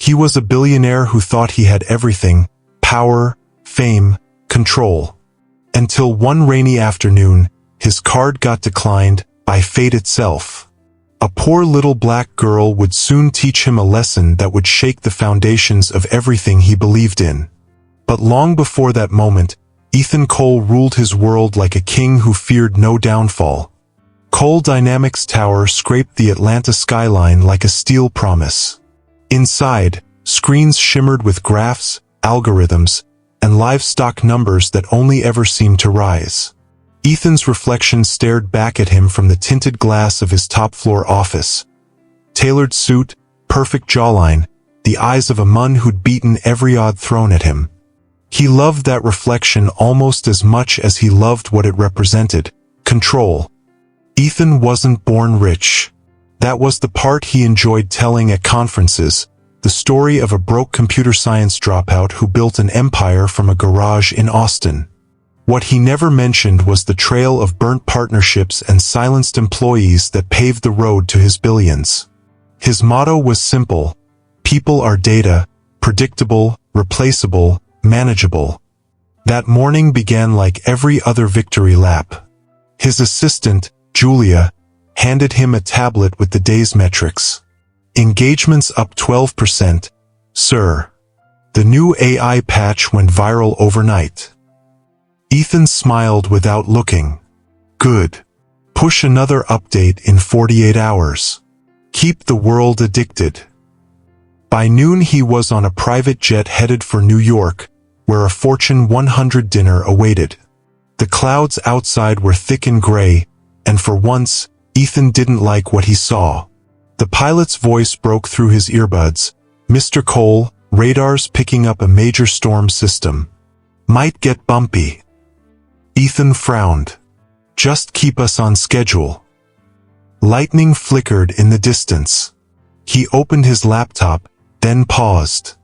He was a billionaire who thought he had everything: power, fame, control. Until one rainy afternoon, his card got declined by fate itself. A poor little black girl would soon teach him a lesson that would shake the foundations of everything he believed in. But long before that moment, Ethan Cole ruled his world like a king who feared no downfall. Cole Dynamics Tower scraped the Atlanta skyline like a steel promise. Inside, screens shimmered with graphs, algorithms, and livestock numbers that only ever seemed to rise. Ethan's reflection stared back at him from the tinted glass of his top-floor office. Tailored suit, perfect jawline, the eyes of a man who'd beaten every odd thrown at him. He loved that reflection almost as much as he loved what it represented: control. Ethan wasn't born rich. That was the part he enjoyed telling at conferences, the story of a broke computer science dropout who built an empire from a garage in Austin. What he never mentioned was the trail of burnt partnerships and silenced employees that paved the road to his billions. His motto was simple: people are data, predictable, replaceable, manageable. That morning began like every other victory lap. His assistant, Julia, handed him a tablet with the day's metrics. Engagements up 12%, sir. The new AI patch went viral overnight. Ethan smiled without looking. Good. Push another update in 48 hours. Keep the world addicted. By noon he was on a private jet headed for New York, where a Fortune 100 dinner awaited. The clouds outside were thick and gray, and for once, Ethan didn't like what he saw. The pilot's voice broke through his earbuds. "Mr. Cole, radar's picking up a major storm system. Might get bumpy." Ethan frowned. "Just keep us on schedule." Lightning flickered in the distance. He opened his laptop, then paused.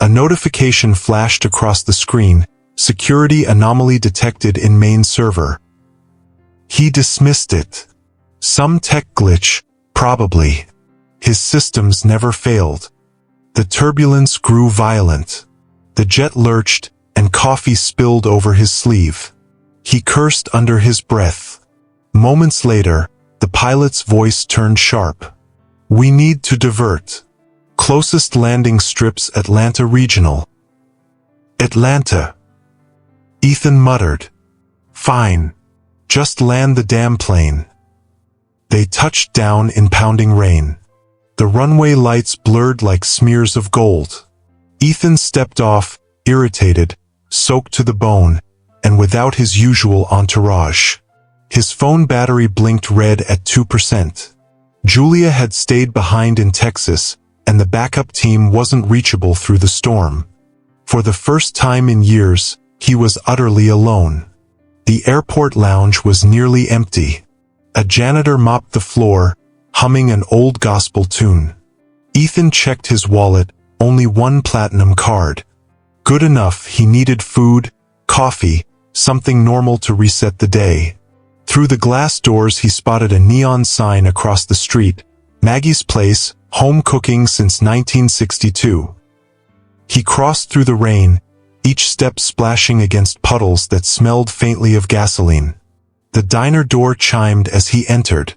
A notification flashed across the screen: security anomaly detected in main server. He dismissed it. Some tech glitch, probably. His systems never failed. The turbulence grew violent. The jet lurched, and coffee spilled over his sleeve. He cursed under his breath. Moments later, the pilot's voice turned sharp. "We need to divert. Closest landing strips Atlanta Regional." Atlanta. Ethan muttered. "Fine. Just land the damn plane." They touched down in pounding rain. The runway lights blurred like smears of gold. Ethan stepped off, irritated, soaked to the bone, and without his usual entourage. His phone battery blinked red at 2%. Julia had stayed behind in Texas, and the backup team wasn't reachable through the storm. For the first time in years, he was utterly alone. The airport lounge was nearly empty. A janitor mopped the floor, humming an old gospel tune. Ethan checked his wallet, only one platinum card. Good enough. He needed food, coffee, something normal to reset the day. Through the glass doors he spotted a neon sign across the street: Maggie's Place, home cooking since 1962. He crossed through the rain, each step splashing against puddles that smelled faintly of gasoline. The diner door chimed as he entered.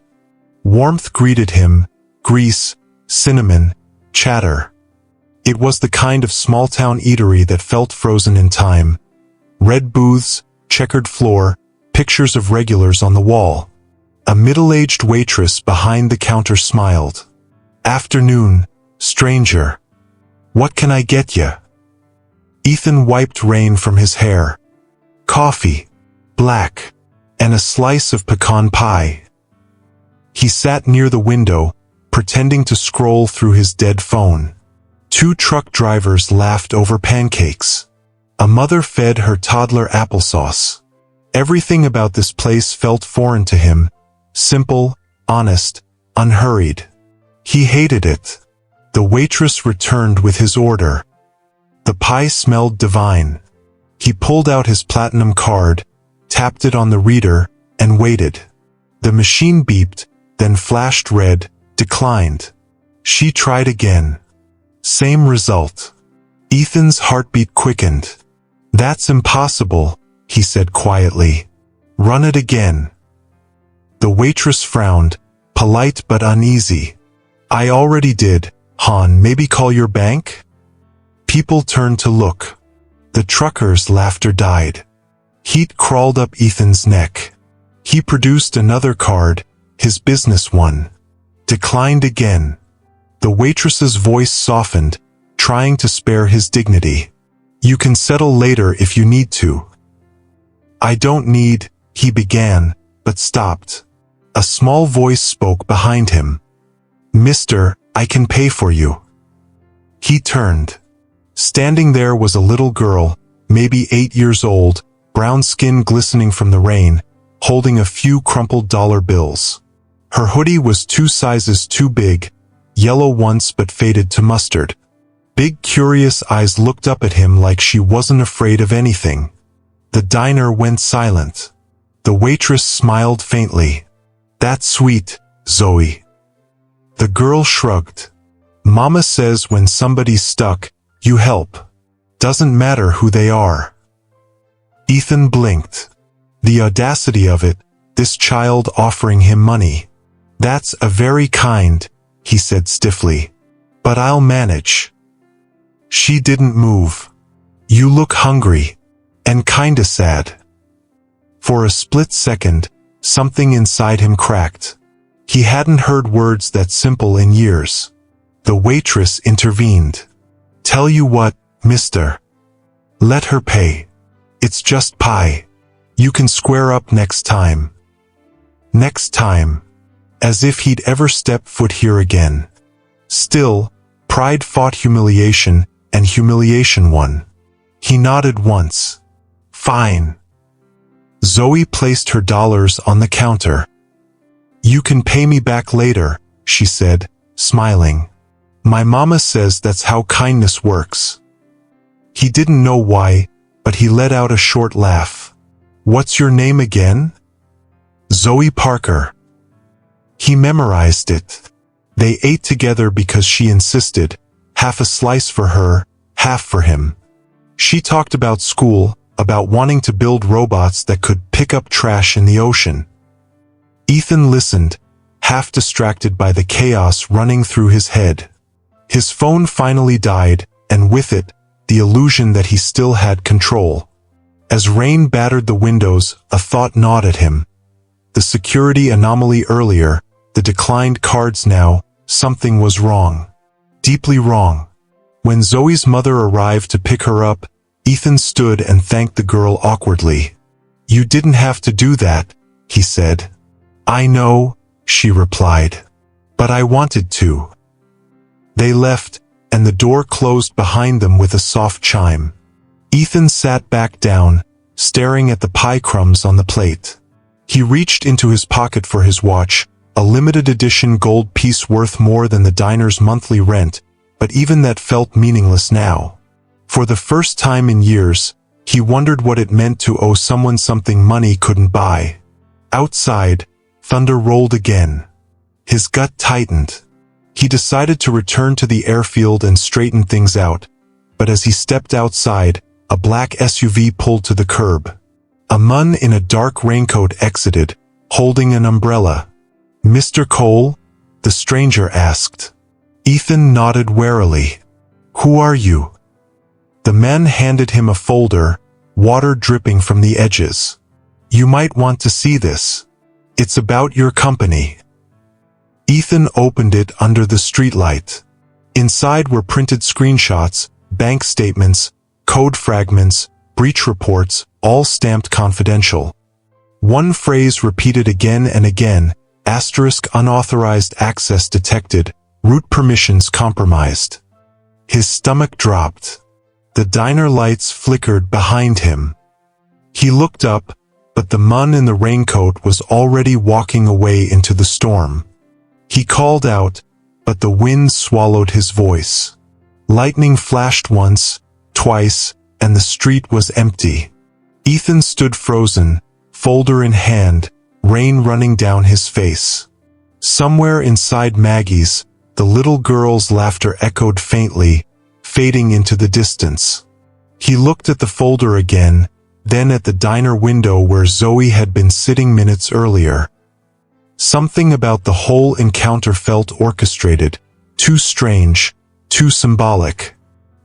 Warmth greeted him: grease, cinnamon, chatter. It was the kind of small-town eatery that felt frozen in time. Red booths, checkered floor, pictures of regulars on the wall. A middle-aged waitress behind the counter smiled. "Afternoon, stranger. What can I get ya?" Ethan wiped rain from his hair. "Coffee, black, and a slice of pecan pie." He sat near the window, pretending to scroll through his dead phone. Two truck drivers laughed over pancakes. A mother fed her toddler applesauce. Everything about this place felt foreign to him: simple, honest, unhurried. He hated it. The waitress returned with his order. The pie smelled divine. He pulled out his platinum card, tapped it on the reader, and waited. The machine beeped, then flashed red, declined. She tried again. Same result. Ethan's heartbeat quickened. That's impossible, he said quietly. Run it again. The waitress frowned, polite but uneasy. I already did, hon. Maybe call your bank? People turned to look. The trucker's laughter died. Heat crawled up Ethan's neck. He produced another card, his business one. Declined again. The waitress's voice softened, trying to spare his dignity. You can settle later if you need to. I don't need, he began, but stopped. A small voice spoke behind him. Mister, I can pay for you. He turned. Standing there was a little girl, maybe 8 years old, brown skin glistening from the rain, holding a few crumpled dollar bills. Her hoodie was 2 sizes too big, yellow once but faded to mustard. Big curious eyes looked up at him like she wasn't afraid of anything. The diner went silent. The waitress smiled faintly. That's sweet, Zoe. The girl shrugged. Mama says when somebody's stuck, you help. Doesn't matter who they are. Ethan blinked. The audacity of it, this child offering him money. That's a very kind, he said stiffly. But I'll manage. She didn't move. You look hungry. And kinda sad. For a split second, something inside him cracked. He hadn't heard words that simple in years. The waitress intervened. Tell you what, mister. Let her pay. It's just pie. You can square up next time. Next time. As if he'd ever step foot here again. Still, pride fought humiliation, and humiliation won. He nodded once. Fine. Zoe placed her dollars on the counter. You can pay me back later, she said, smiling. My mama says that's how kindness works. He didn't know why, but he let out a short laugh. What's your name again? Zoe Parker. He memorized it. They ate together because she insisted, half a slice for her, half for him. She talked about school, about wanting to build robots that could pick up trash in the ocean. Ethan listened, half distracted by the chaos running through his head. His phone finally died, and with it, the illusion that he still had control. As rain battered the windows, a thought gnawed at him. The security anomaly earlier, the declined cards now, something was wrong. Deeply wrong. When Zoe's mother arrived to pick her up, Ethan stood and thanked the girl awkwardly. You didn't have to do that, he said. I know, she replied. But I wanted to. They left, and the door closed behind them with a soft chime. Ethan sat back down, staring at the pie crumbs on the plate. He reached into his pocket for his watch, a limited edition gold piece worth more than the diner's monthly rent, but even that felt meaningless now. For the first time in years, he wondered what it meant to owe someone something money couldn't buy. Outside, thunder rolled again. His gut tightened. He decided to return to the airfield and straighten things out, but as he stepped outside, a black SUV pulled to the curb. A man in a dark raincoat exited, holding an umbrella. Mr. Cole? The stranger asked. Ethan nodded warily. Who are you? The man handed him a folder, water dripping from the edges. You might want to see this. It's about your company. Ethan opened it under the streetlight. Inside were printed screenshots, bank statements, code fragments, breach reports, all stamped confidential. One phrase repeated again and again, asterisk unauthorized access detected, root permissions compromised. His stomach dropped. The diner lights flickered behind him. He looked up, but the man in the raincoat was already walking away into the storm. He called out, but the wind swallowed his voice. Lightning flashed once, twice, and the street was empty. Ethan stood frozen, folder in hand, rain running down his face. Somewhere inside Maggie's, The little girl's laughter echoed faintly, fading into the distance. He looked at the folder again, then at the diner window where Zoe had been sitting minutes earlier. Something about the whole encounter felt orchestrated, too strange, too symbolic.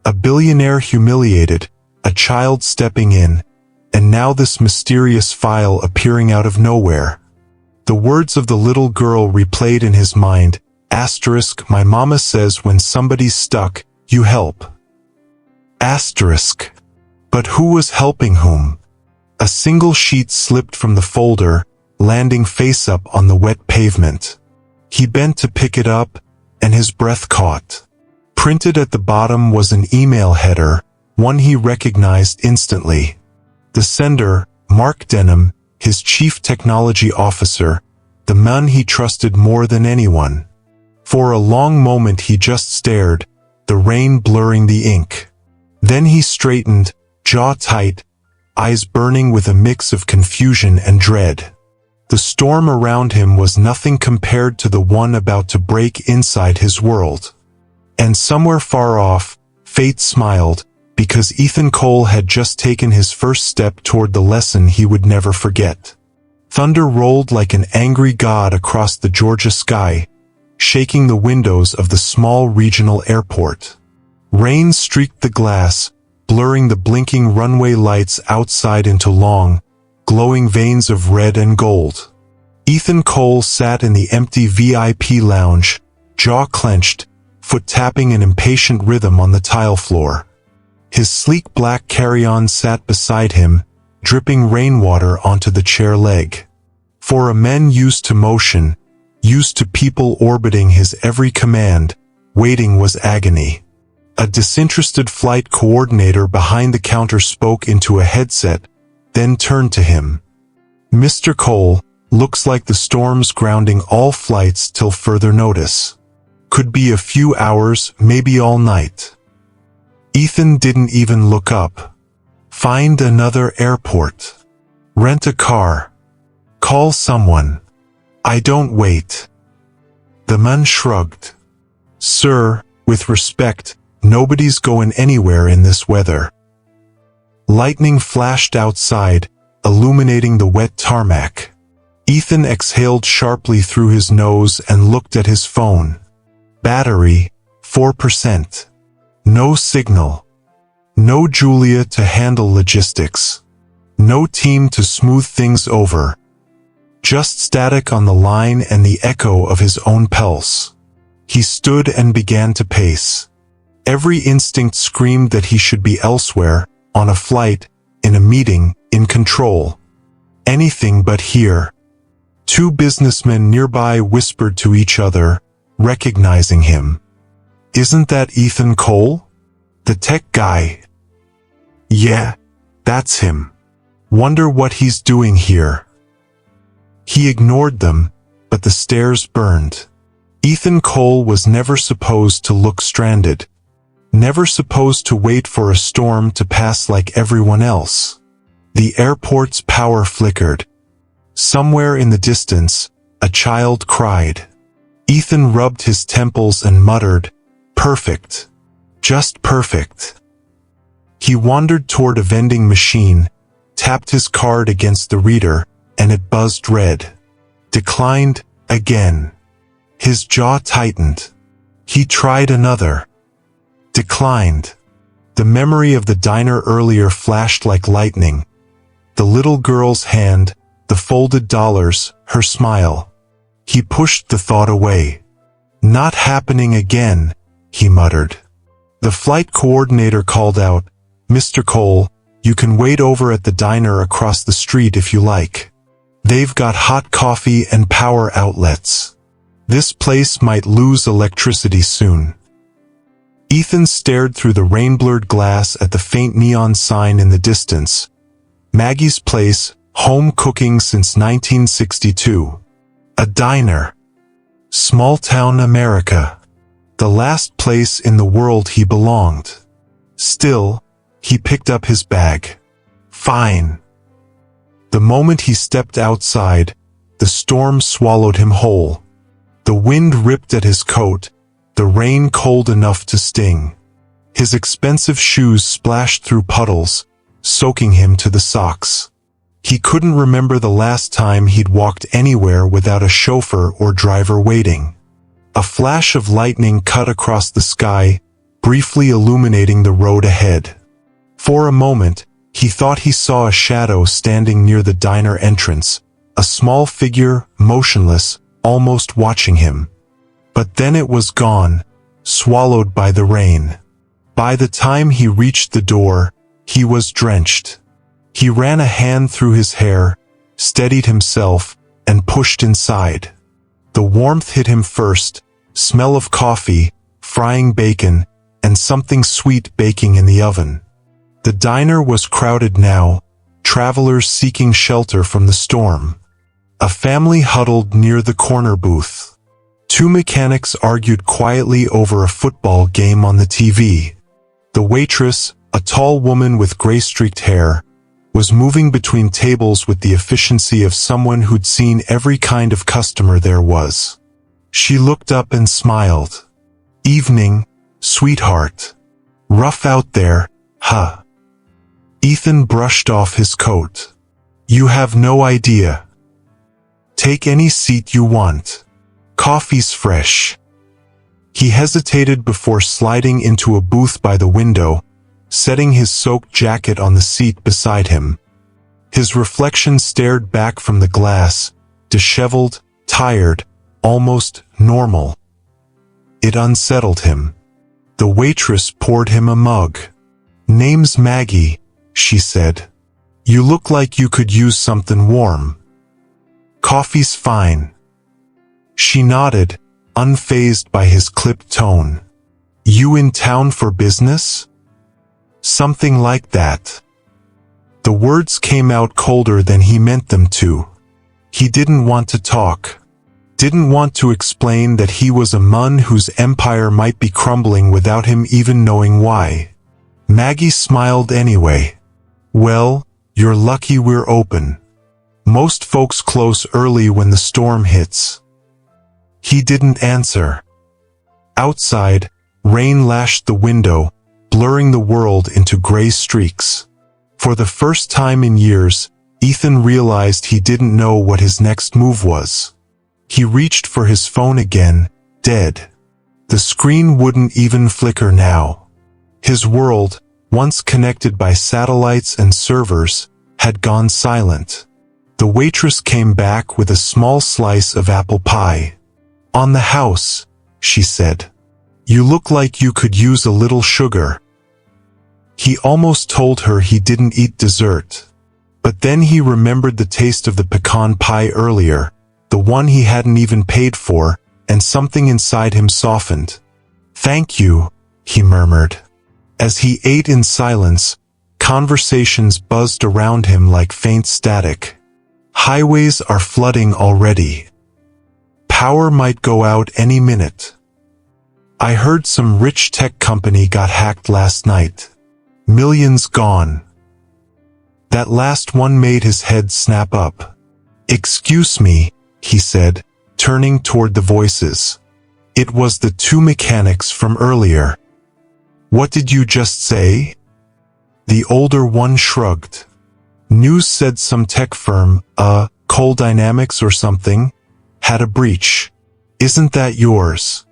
A billionaire humiliated, a child stepping in, and now this mysterious file appearing out of nowhere. The words of the little girl replayed in his mind, *, my mama says when somebody's stuck, you help. *. But who was helping whom? A single sheet slipped from the folder, landing face up on the wet pavement. He bent to pick it up, and his breath caught. Printed at the bottom was an email header, one he recognized instantly. The sender, Mark Denham, his chief technology officer, the man he trusted more than anyone. For a long moment he just stared, the rain blurring the ink. Then he straightened, jaw tight, eyes burning with a mix of confusion and dread. The storm around him was nothing compared to the one about to break inside his world. And somewhere far off, fate smiled, because Ethan Cole had just taken his first step toward the lesson he would never forget. Thunder rolled like an angry god across the Georgia sky, shaking the windows of the small regional airport. Rain streaked the glass, blurring the blinking runway lights outside into long, glowing veins of red and gold. Ethan Cole sat in the empty VIP lounge, jaw clenched, foot tapping an impatient rhythm on the tile floor. His sleek black carry-on sat beside him, dripping rainwater onto the chair leg. For a man used to motion, used to people orbiting his every command, waiting was agony. A disinterested flight coordinator behind the counter spoke into a headset, then turned to him. "Mr. Cole, looks like the storm's grounding all flights till further notice. Could be a few hours, maybe all night." Ethan didn't even look up. "Find another airport. Rent a car. Call someone. I don't wait." The man shrugged. "Sir, with respect, nobody's going anywhere in this weather." Lightning flashed outside, illuminating the wet tarmac. Ethan exhaled sharply through his nose and looked at his phone. Battery, 4%. No signal. No Julia to handle logistics. No team to smooth things over. Just static on the line and the echo of his own pulse. He stood and began to pace. Every instinct screamed that he should be elsewhere, on a flight, in a meeting, in control. Anything but here. Two businessmen nearby whispered to each other, recognizing him. "Isn't that Ethan Cole? The tech guy?" "Yeah, that's him. Wonder what he's doing here." He ignored them, but the stares burned. Ethan Cole was never supposed to look stranded. Never supposed to wait for a storm to pass like everyone else. The airport's power flickered. Somewhere in the distance, a child cried. Ethan rubbed his temples and muttered, "Perfect. Just perfect." He wandered toward a vending machine, tapped his card against the reader, and it buzzed red. Declined, again. His jaw tightened. He tried another. Declined. The memory of the diner earlier flashed like lightning. The little girl's hand, the folded dollars, her smile. He pushed the thought away. "Not happening again," he muttered. The flight coordinator called out, "Mr. Cole, you can wait over at the diner across the street if you like. They've got hot coffee and power outlets. This place might lose electricity soon." Ethan stared through the rain-blurred glass at the faint neon sign in the distance. Maggie's Place, home cooking since 1962. A diner. Small-town America. The last place in the world he belonged. Still, he picked up his bag. Fine. The moment he stepped outside, the storm swallowed him whole. The wind ripped at his coat, the rain cold enough to sting. His expensive shoes splashed through puddles, soaking him to the socks. He couldn't remember the last time he'd walked anywhere without a chauffeur or driver waiting. A flash of lightning cut across the sky, briefly illuminating the road ahead. For a moment, he thought he saw a shadow standing near the diner entrance, a small figure, motionless, almost watching him. But then it was gone, swallowed by the rain. By the time he reached the door, he was drenched. He ran a hand through his hair, steadied himself, and pushed inside. The warmth hit him first, smell of coffee, frying bacon, and something sweet baking in the oven. The diner was crowded now, travelers seeking shelter from the storm. A family huddled near the corner booth. Two mechanics argued quietly over a football game on the TV. The waitress, a tall woman with gray-streaked hair, was moving between tables with the efficiency of someone who'd seen every kind of customer there was. She looked up and smiled. "Evening, sweetheart. Rough out there, huh?" Ethan brushed off his coat. "You have no idea. Take any seat you want. Coffee's fresh." He hesitated before sliding into a booth by the window, setting his soaked jacket on the seat beside him. His reflection stared back from the glass, disheveled, tired, almost normal. It unsettled him. The waitress poured him a mug. "Name's Maggie," she said. "You look like you could use something warm." "Coffee's fine." She nodded, unfazed by his clipped tone. "You in town for business?" "Something like that." The words came out colder than he meant them to. He didn't want to talk. Didn't want to explain that he was a man whose empire might be crumbling without him even knowing why. Maggie smiled anyway. "Well, you're lucky we're open. Most folks close early when the storm hits." He didn't answer. Outside, rain lashed the window, blurring the world into gray streaks. For the first time in years, Ethan realized he didn't know what his next move was. He reached for his phone again, dead. The screen wouldn't even flicker now. His world, once connected by satellites and servers, had gone silent. The waitress came back with a small slice of apple pie. "On the house," she said. "You look like you could use a little sugar." He almost told her he didn't eat dessert. But then he remembered the taste of the pecan pie earlier, the one he hadn't even paid for, and something inside him softened. "Thank you," he murmured. As he ate in silence, conversations buzzed around him like faint static. "Highways are flooding already. Power might go out any minute. I heard some rich tech company got hacked last night. Millions gone." That last one made his head snap up. "Excuse me," he said, turning toward the voices. It was the two mechanics from earlier. "What did you just say?" The older one shrugged. "News said some tech firm, Coal Dynamics or something, had a breach. Isn't that yours?"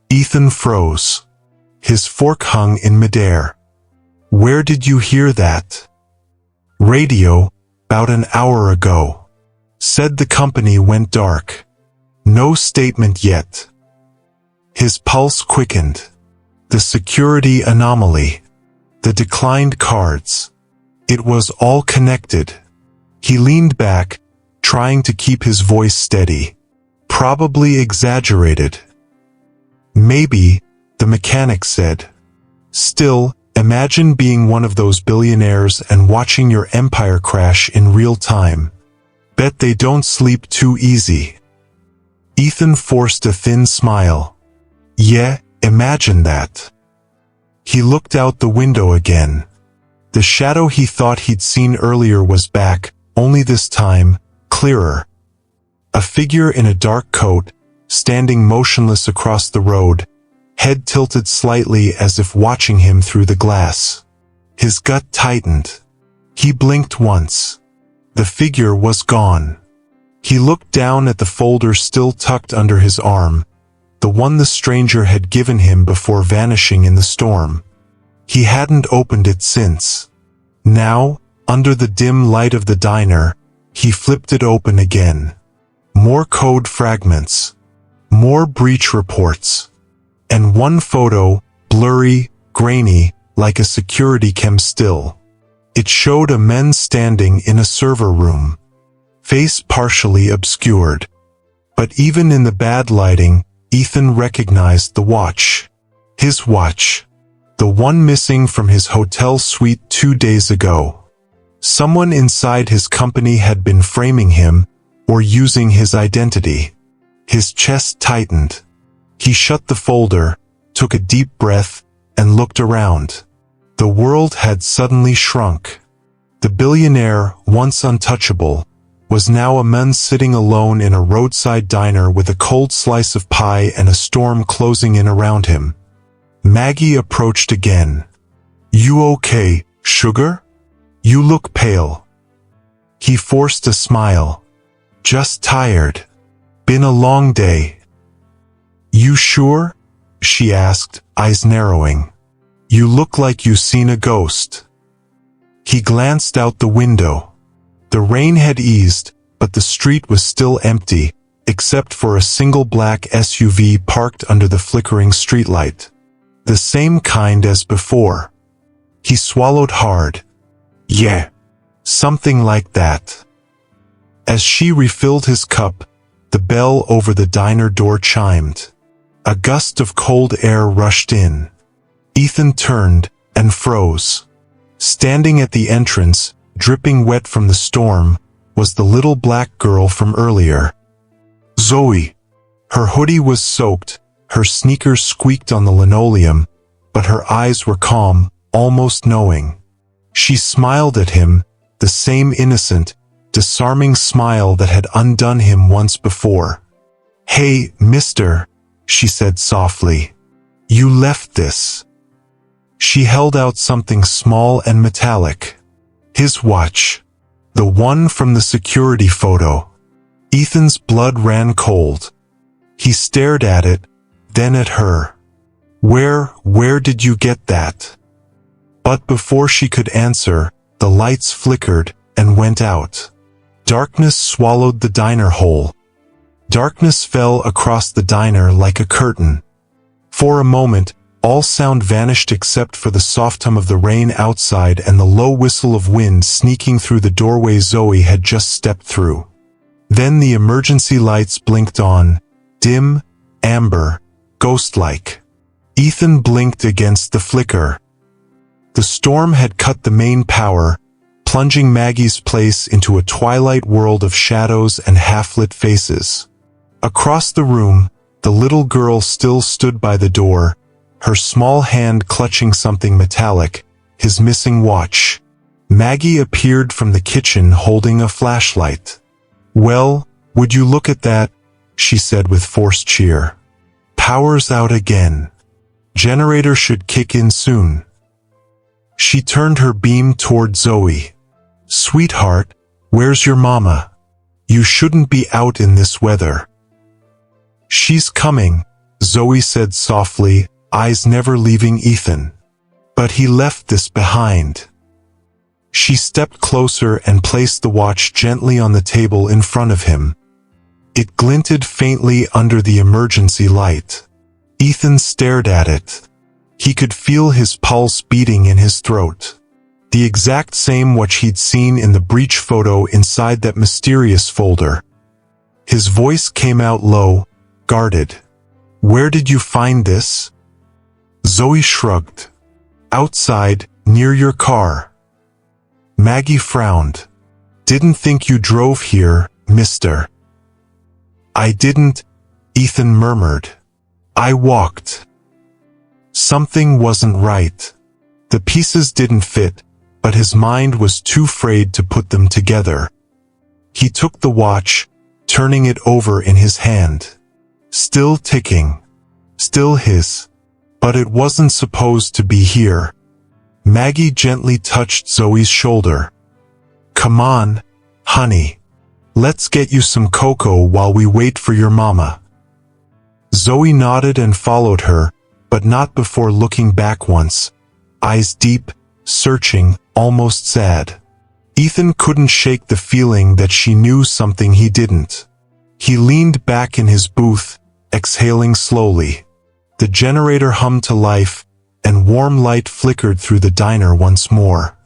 Ethan froze. His fork hung in midair. "Where did you hear that?" "Radio, about an hour ago. Said the company went dark. No statement yet." His pulse quickened. The security anomaly. The declined cards. It was all connected. He leaned back, trying to keep his voice steady. "Probably exaggerated." "Maybe," the mechanic said. "Still, imagine being one of those billionaires and watching your empire crash in real time. Bet they don't sleep too easy." Ethan forced a thin smile. "Yeah, imagine that." He looked out the window again. The shadow he thought he'd seen earlier was back, only this time, clearer. A figure in a dark coat, standing motionless across the road, head tilted slightly as if watching him through the glass. His gut tightened. He blinked once. The figure was gone. He looked down at the folder still tucked under his arm, the one the stranger had given him before vanishing in the storm. He hadn't opened it since. Now, under the dim light of the diner, he flipped it open again. More code fragments. More breach reports. And one photo, blurry, grainy, like a security cam still. It showed a man standing in a server room, face partially obscured. But even in the bad lighting, Ethan recognized the watch. His watch. The one missing from his hotel suite 2 days ago. Someone inside his company had been framing him, or using his identity. His chest tightened. He shut the folder, took a deep breath, and looked around. The world had suddenly shrunk. The billionaire, once untouchable, was now a man sitting alone in a roadside diner with a cold slice of pie and a storm closing in around him. Maggie approached again. "You okay, sugar? You look pale." He forced a smile. "Just tired. Been a long day." "You sure?" she asked, eyes narrowing. "You look like you seen a ghost." He glanced out the window. The rain had eased, but the street was still empty, except for a single black SUV parked under the flickering streetlight. The same kind as before. He swallowed hard. "Yeah, something like that." As she refilled his cup, the bell over the diner door chimed. A gust of cold air rushed in. Ethan turned and froze. Standing at the entrance, dripping wet from the storm, was the little black girl from earlier. Zoe. Her hoodie was soaked, her sneakers squeaked on the linoleum, but her eyes were calm, almost knowing. She smiled at him, the same innocent, disarming smile that had undone him once before. "Hey, mister," she said softly. "You left this." She held out something small and metallic. His watch. The one from the security photo. Ethan's blood ran cold. He stared at it, then at her. Where did you get that?" But before she could answer, the lights flickered and went out. Darkness swallowed the diner whole. Darkness fell across the diner like a curtain. For a moment, all sound vanished except for the soft hum of the rain outside and the low whistle of wind sneaking through the doorway Zoe had just stepped through. Then the emergency lights blinked on, dim, amber, ghost-like. Ethan blinked against the flicker. The storm had cut the main power, plunging Maggie's place into a twilight world of shadows and half-lit faces. Across the room, the little girl still stood by the door, her small hand clutching something metallic, his missing watch. Maggie appeared from the kitchen holding a flashlight. "Well, would you look at that?" she said with forced cheer. "Power's out again. Generator should kick in soon." She turned her beam toward Zoe. "Sweetheart, where's your mama? You shouldn't be out in this weather." "She's coming," Zoe said softly, eyes never leaving Ethan. "But he left this behind." She stepped closer and placed the watch gently on the table in front of him. It glinted faintly under the emergency light. Ethan stared at it. He could feel his pulse beating in his throat. The exact same watch he'd seen in the breach photo inside that mysterious folder. His voice came out low, guarded. "Where did you find this?" Zoe shrugged. "Outside, near your car." Maggie frowned. "Didn't think you drove here, mister." "I didn't," Ethan murmured. "I walked." Something wasn't right. The pieces didn't fit, but his mind was too afraid to put them together. He took the watch, turning it over in his hand. Still ticking. Still his. But it wasn't supposed to be here. Maggie gently touched Zoe's shoulder. Come on, honey. Let's get you some cocoa while we wait for your mama. Zoe nodded and followed her, but not before looking back once. Eyes deep, searching, almost sad. Ethan couldn't shake the feeling that she knew something he didn't. He leaned back in his booth, exhaling slowly. The generator hummed to life, and warm light flickered through the diner once more.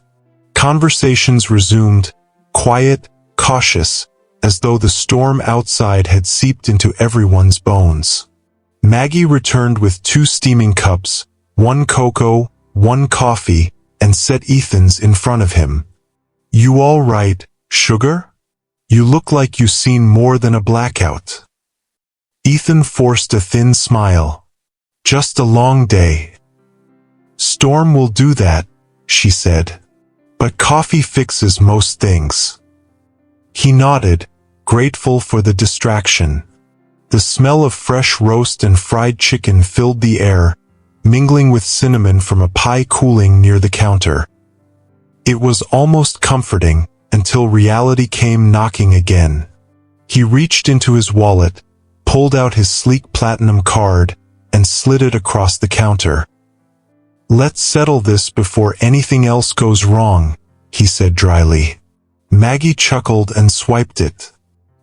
Conversations resumed, quiet, cautious, as though the storm outside had seeped into everyone's bones. Maggie returned with 2 steaming cups, 1 cocoa, 1 coffee, and set Ethan's in front of him. You all right, sugar? You look like you've seen more than a blackout. Ethan forced a thin smile. Just a long day. Storm will do that, she said. But coffee fixes most things. He nodded, grateful for the distraction. The smell of fresh roast and fried chicken filled the air, mingling with cinnamon from a pie cooling near the counter. It was almost comforting, until reality came knocking again. He reached into his wallet, pulled out his sleek platinum card, and slid it across the counter. Let's settle this before anything else goes wrong, he said dryly. Maggie chuckled and swiped it.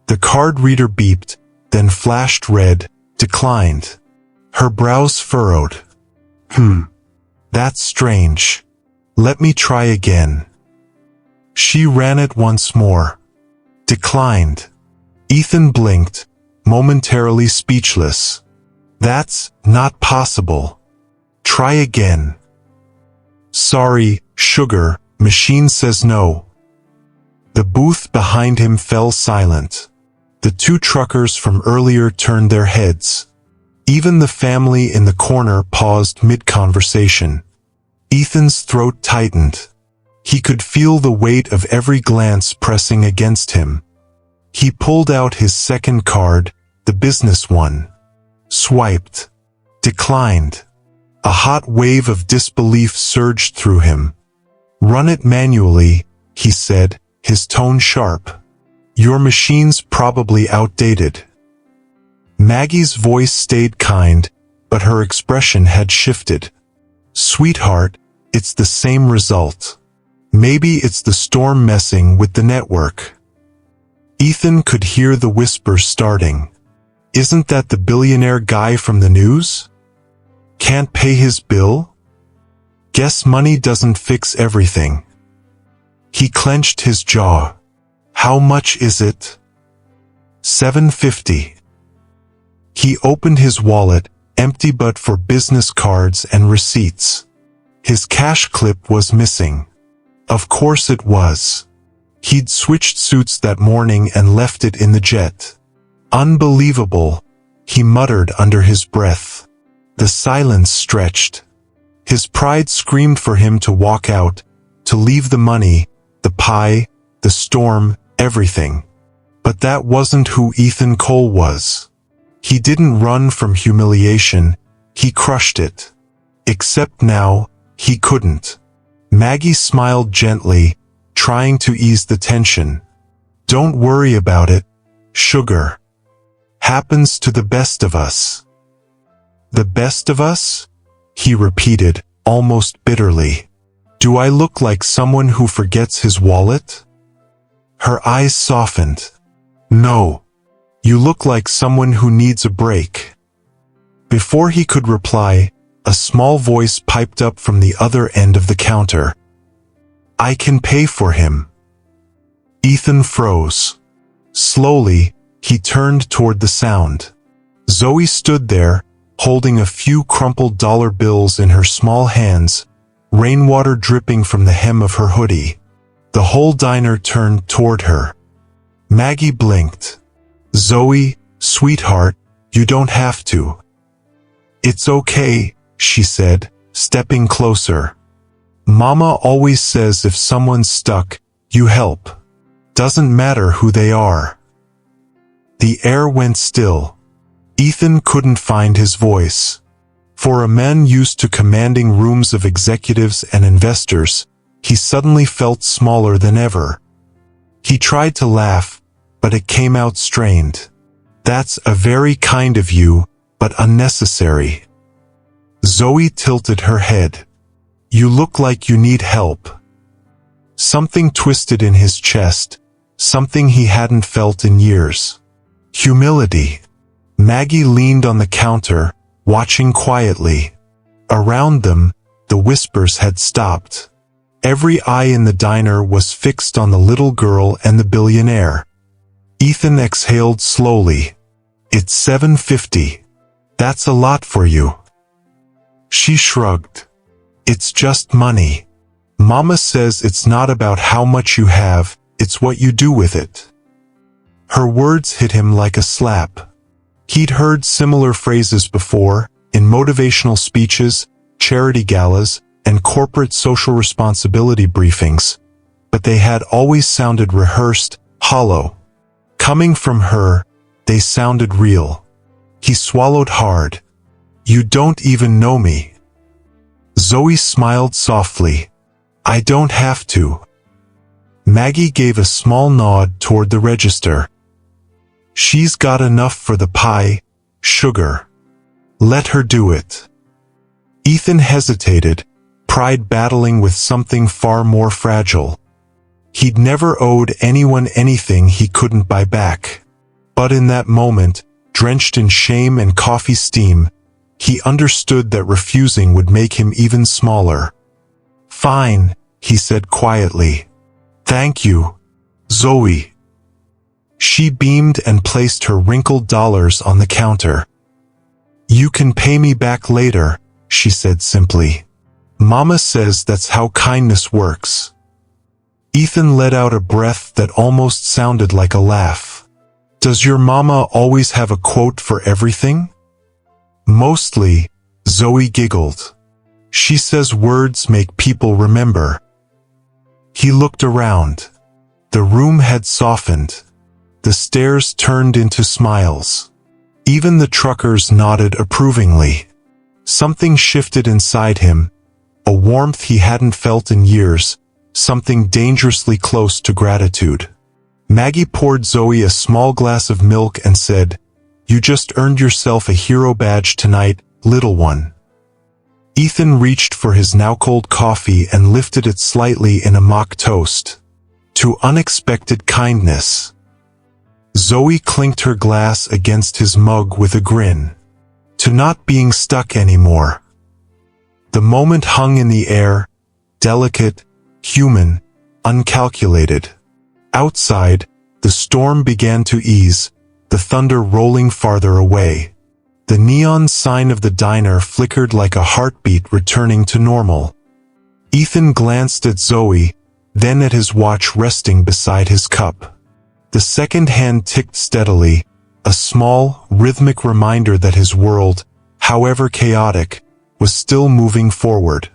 The card reader beeped, then flashed red, declined. Her brows furrowed. That's strange. Let me try again. She ran it once more. Declined. Ethan blinked, momentarily speechless. That's not possible. Try again. Sorry, sugar, machine says no. The booth behind him fell silent. The 2 truckers from earlier turned their heads. Even the family in the corner paused mid-conversation. Ethan's throat tightened. He could feel the weight of every glance pressing against him. He pulled out his second card, the business one. Swiped. Declined. A hot wave of disbelief surged through him. Run it manually, he said, his tone sharp. Your machine's probably outdated. Maggie's voice stayed kind, but her expression had shifted. Sweetheart, it's the same result. Maybe it's the storm messing with the network. Ethan could hear the whispers starting. Isn't that the billionaire guy from the news? Can't pay his bill? Guess money doesn't fix everything. He clenched his jaw. How much is it? $7.50. He opened his wallet, empty but for business cards and receipts. His cash clip was missing. Of course it was. He'd switched suits that morning and left it in the jet. Unbelievable, he muttered under his breath. The silence stretched. His pride screamed for him to walk out, to leave the money, the pie, the storm, everything. But that wasn't who Ethan Cole was. He didn't run from humiliation, he crushed it. Except now, he couldn't. Maggie smiled gently, trying to ease the tension. Don't worry about it, sugar. Happens to the best of us. The best of us? He repeated, almost bitterly. Do I look like someone who forgets his wallet? Her eyes softened. No. You look like someone who needs a break. Before he could reply, a small voice piped up from the other end of the counter. I can pay for him. Ethan froze. Slowly, he turned toward the sound. Zoe stood there, holding a few crumpled dollar bills in her small hands, rainwater dripping from the hem of her hoodie. The whole diner turned toward her. Maggie blinked. Zoe, sweetheart, you don't have to. It's okay, she said, stepping closer. Mama always says if someone's stuck, you help. Doesn't matter who they are. The air went still. Ethan couldn't find his voice. For a man used to commanding rooms of executives and investors, he suddenly felt smaller than ever. He tried to laugh, but it came out strained. "That's a very kind of you, but unnecessary." Zoe tilted her head. "You look like you need help." Something twisted in his chest, something he hadn't felt in years. Humility. Maggie leaned on the counter, watching quietly. Around them, the whispers had stopped. Every eye in the diner was fixed on the little girl and the billionaire. Ethan exhaled slowly. "It's $7.50. That's a lot for you." She shrugged. "It's just money. Mama says it's not about how much you have, it's what you do with it." Her words hit him like a slap. He'd heard similar phrases before, in motivational speeches, charity galas, and corporate social responsibility briefings, but they had always sounded rehearsed, hollow. Coming from her, they sounded real. He swallowed hard. "You don't even know me." Zoe smiled softly. "I don't have to." Maggie gave a small nod toward the register. "She's got enough for the pie, sugar. Let her do it." Ethan hesitated, pride battling with something far more fragile. He'd never owed anyone anything he couldn't buy back. But in that moment, drenched in shame and coffee steam, he understood that refusing would make him even smaller. "Fine," he said quietly. "Thank you, Zoe." She beamed and placed her wrinkled dollars on the counter. "You can pay me back later," she said simply. "Mama says that's how kindness works." Ethan let out a breath that almost sounded like a laugh. "Does your mama always have a quote for everything?" "Mostly," Zoe giggled. "She says words make people remember." He looked around. The room had softened. The stares turned into smiles. Even the truckers nodded approvingly. Something shifted inside him, a warmth he hadn't felt in years, something dangerously close to gratitude. Maggie poured Zoe a small glass of milk and said, "You just earned yourself a hero badge tonight, little one." Ethan reached for his now-cold coffee and lifted it slightly in a mock toast. To unexpected kindness. Zoe clinked her glass against his mug with a grin. To not being stuck anymore. The moment hung in the air, delicate, human, uncalculated. Outside, the storm began to ease, the thunder rolling farther away. The neon sign of the diner flickered like a heartbeat returning to normal. Ethan glanced at Zoe, then at his watch resting beside his cup. The second hand ticked steadily, a small, rhythmic reminder that his world, however chaotic, was still moving forward.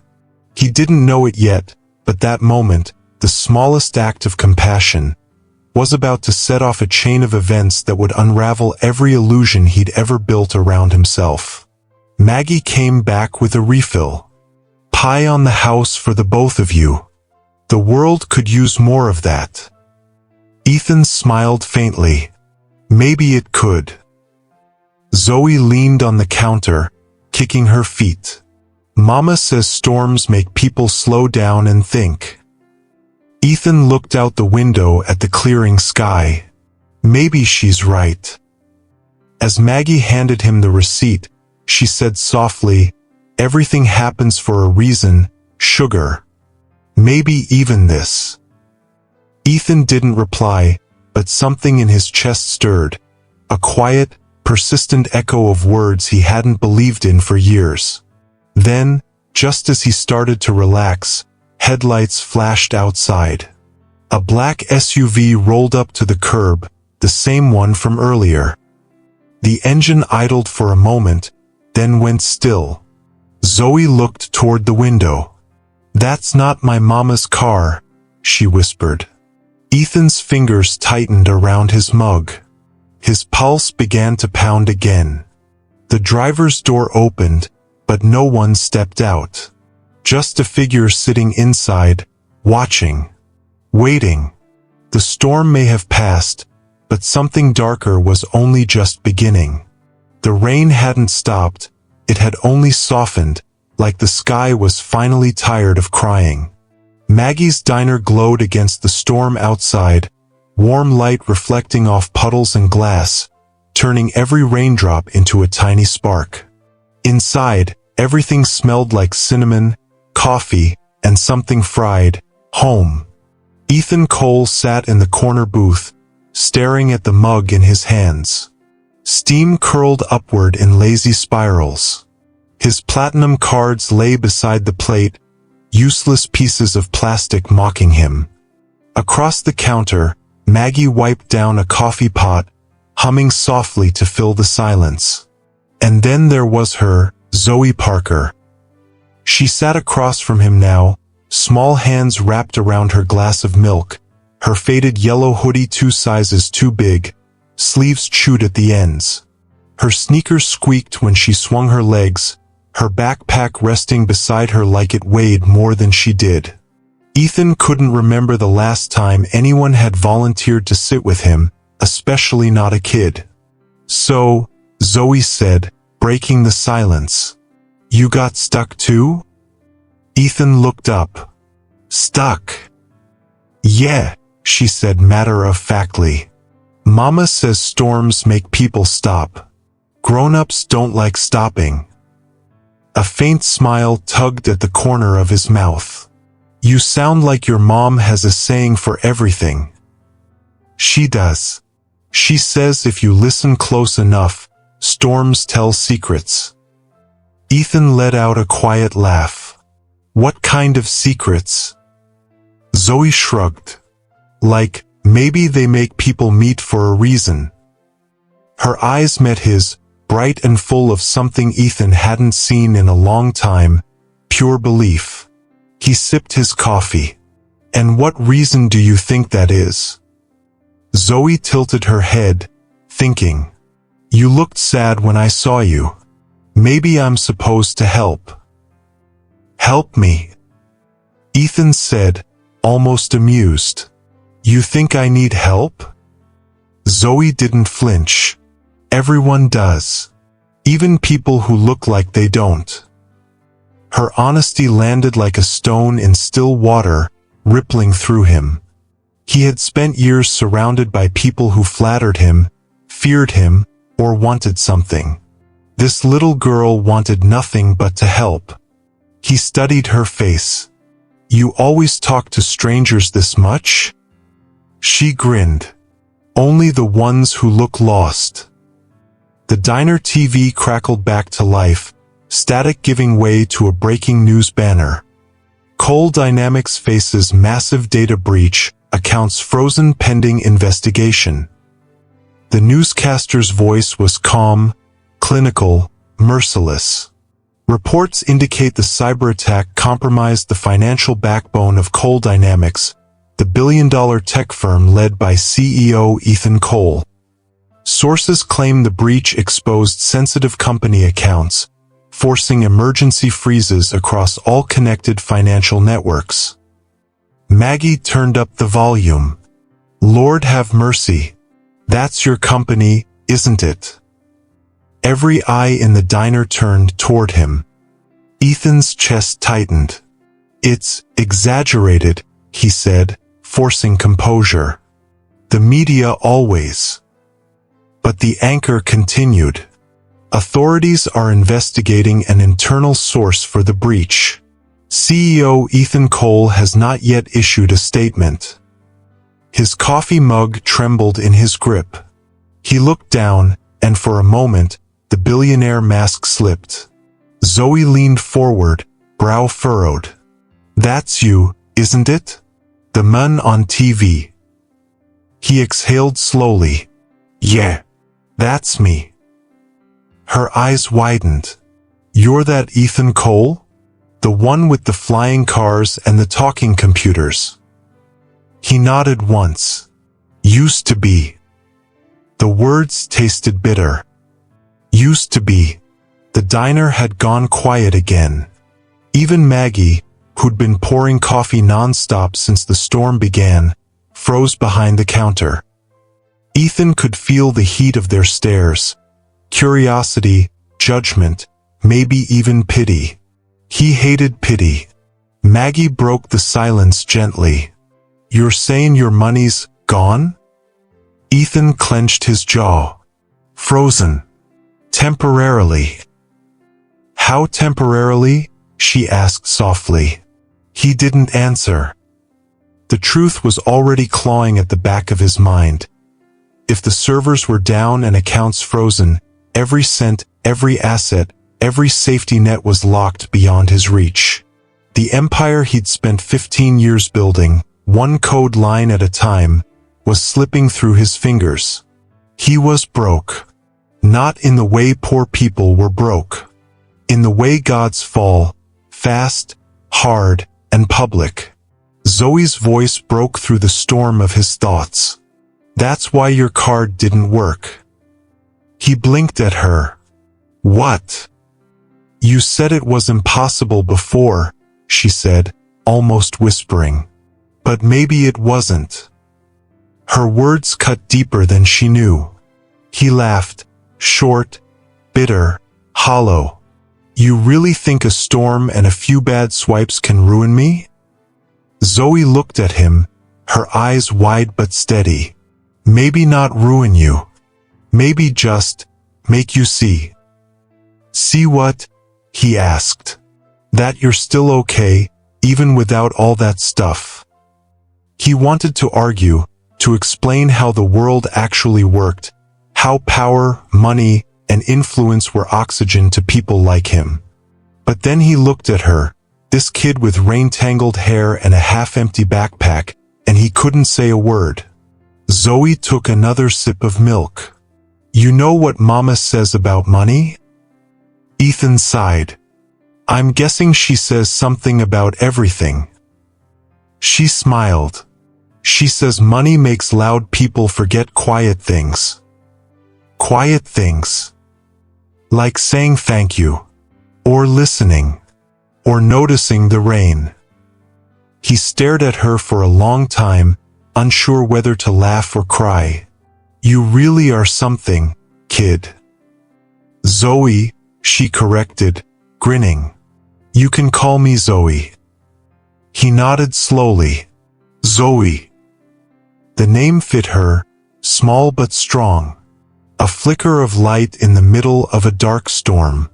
He didn't know it yet, but that moment, the smallest act of compassion, was about to set off a chain of events that would unravel every illusion he'd ever built around himself. Maggie came back with a refill. "Pie on the house for the both of you. The world could use more of that." Ethan smiled faintly. Maybe it could. Zoe leaned on the counter, kicking her feet. "Mama says storms make people slow down and think." Ethan looked out the window at the clearing sky. Maybe she's right. As Maggie handed him the receipt, she said softly, "Everything happens for a reason, sugar. Maybe even this." Ethan didn't reply, but something in his chest stirred, a quiet, persistent echo of words he hadn't believed in for years. Then, just as he started to relax, headlights flashed outside. A black SUV rolled up to the curb, the same one from earlier. The engine idled for a moment, then went still. Zoe looked toward the window. "That's not my mama's car," she whispered. Ethan's fingers tightened around his mug. His pulse began to pound again. The driver's door opened, but no one stepped out. Just a figure sitting inside, watching, waiting. The storm may have passed, but something darker was only just beginning. The rain hadn't stopped, it had only softened, like the sky was finally tired of crying. Maggie's diner glowed against the storm outside, warm light reflecting off puddles and glass, turning every raindrop into a tiny spark. Inside, everything smelled like cinnamon, coffee, and something fried, home. Ethan Cole sat in the corner booth, staring at the mug in his hands. Steam curled upward in lazy spirals. His platinum cards lay beside the plate, useless pieces of plastic mocking him. Across the counter, Maggie wiped down a coffee pot, humming softly to fill the silence. And then there was her, Zoe Parker. She sat across from him now, small hands wrapped around her glass of milk, her faded yellow hoodie 2 sizes too big, sleeves chewed at the ends. Her sneakers squeaked when she swung her legs, her backpack resting beside her like it weighed more than she did. Ethan couldn't remember the last time anyone had volunteered to sit with him, especially not a kid. "So," Zoe said, breaking the silence. "You got stuck too?" Ethan looked up. "Stuck?" "Yeah," she said matter-of-factly. "Mama says storms make people stop. Grown-ups don't like stopping." A faint smile tugged at the corner of his mouth. "You sound like your mom has a saying for everything." "She does. She says if you listen close enough, storms tell secrets." Ethan let out a quiet laugh. "What kind of secrets?" Zoe shrugged. "Like, maybe they make people meet for a reason." Her eyes met his, bright and full of something Ethan hadn't seen in a long time, pure belief. He sipped his coffee. "And what reason do you think that is?" Zoe tilted her head, thinking. "You looked sad when I saw you. Maybe I'm supposed to help." "Help me?" Ethan said, almost amused. "You think I need help?" Zoe didn't flinch. "Everyone does. Even people who look like they don't." Her honesty landed like a stone in still water, rippling through him. He had spent years surrounded by people who flattered him, feared him, or wanted something. This little girl wanted nothing but to help. He studied her face. "You always talk to strangers this much?" She grinned. "Only the ones who look lost." The diner TV crackled back to life, static giving way to a breaking news banner. Coal Dynamics faces massive data breach, accounts frozen pending investigation. The newscaster's voice was calm, clinical, merciless. Reports indicate the cyber attack compromised the financial backbone of Coal Dynamics, the billion-dollar tech firm led by CEO Ethan Cole. Sources claim the breach exposed sensitive company accounts, forcing emergency freezes across all connected financial networks. Maggie turned up the volume. "Lord have mercy. That's your company, isn't it?" Every eye in the diner turned toward him. Ethan's chest tightened. "It's exaggerated," he said, forcing composure. "The media always." But the anchor continued. "Authorities are investigating an internal source for the breach. CEO Ethan Cole has not yet issued a statement." His coffee mug trembled in his grip. He looked down, and for a moment, the billionaire mask slipped. Zoe leaned forward, brow furrowed. "That's you, isn't it? The man on TV." He exhaled slowly. "Yeah, that's me." Her eyes widened. "You're that Ethan Cole? The one with the flying cars and the talking computers?" He nodded once. "Used to be." The words tasted bitter. Used to be. The diner had gone quiet again. Even Maggie, who'd been pouring coffee nonstop since the storm began, froze behind the counter. Ethan could feel the heat of their stares. Curiosity, judgment, maybe even pity. He hated pity. Maggie broke the silence gently. "You're saying your money's gone?" Ethan clenched his jaw. "Frozen. Temporarily." "How temporarily?" she asked softly. He didn't answer. The truth was already clawing at the back of his mind. If the servers were down and accounts frozen, every cent, every asset, every safety net was locked beyond his reach. The empire he'd spent 15 years building, one code line at a time, was slipping through his fingers. He was broke. Not in the way poor people were broke. In the way gods fall, fast, hard, and public. Zoe's voice broke through the storm of his thoughts. "That's why your card didn't work." He blinked at her. "What?" "You said it was impossible before," she said, almost whispering. "But maybe it wasn't." Her words cut deeper than she knew. He laughed, short, bitter, hollow. "You really think a storm and a few bad swipes can ruin me?" Zoe looked at him, her eyes wide but steady. "Maybe not ruin you. Maybe just make you see." "See what?" he asked. "That you're still okay, even without all that stuff." He wanted to argue, to explain how the world actually worked, how power, money, and influence were oxygen to people like him. But then he looked at her, this kid with rain-tangled hair and a half-empty backpack, and he couldn't say a word. Zoe took another sip of milk. "You know what Mama says about money?" Ethan sighed. "I'm guessing she says something about everything." She smiled. "She says money makes loud people forget quiet things." Quiet things. Like saying thank you. Or listening. Or noticing the rain. He stared at her for a long time, unsure whether to laugh or cry. "You really are something, kid." "Zoe," she corrected, grinning. "You can call me Zoe." He nodded slowly. "Zoe." The name fit her, small but strong. A flicker of light in the middle of a dark storm.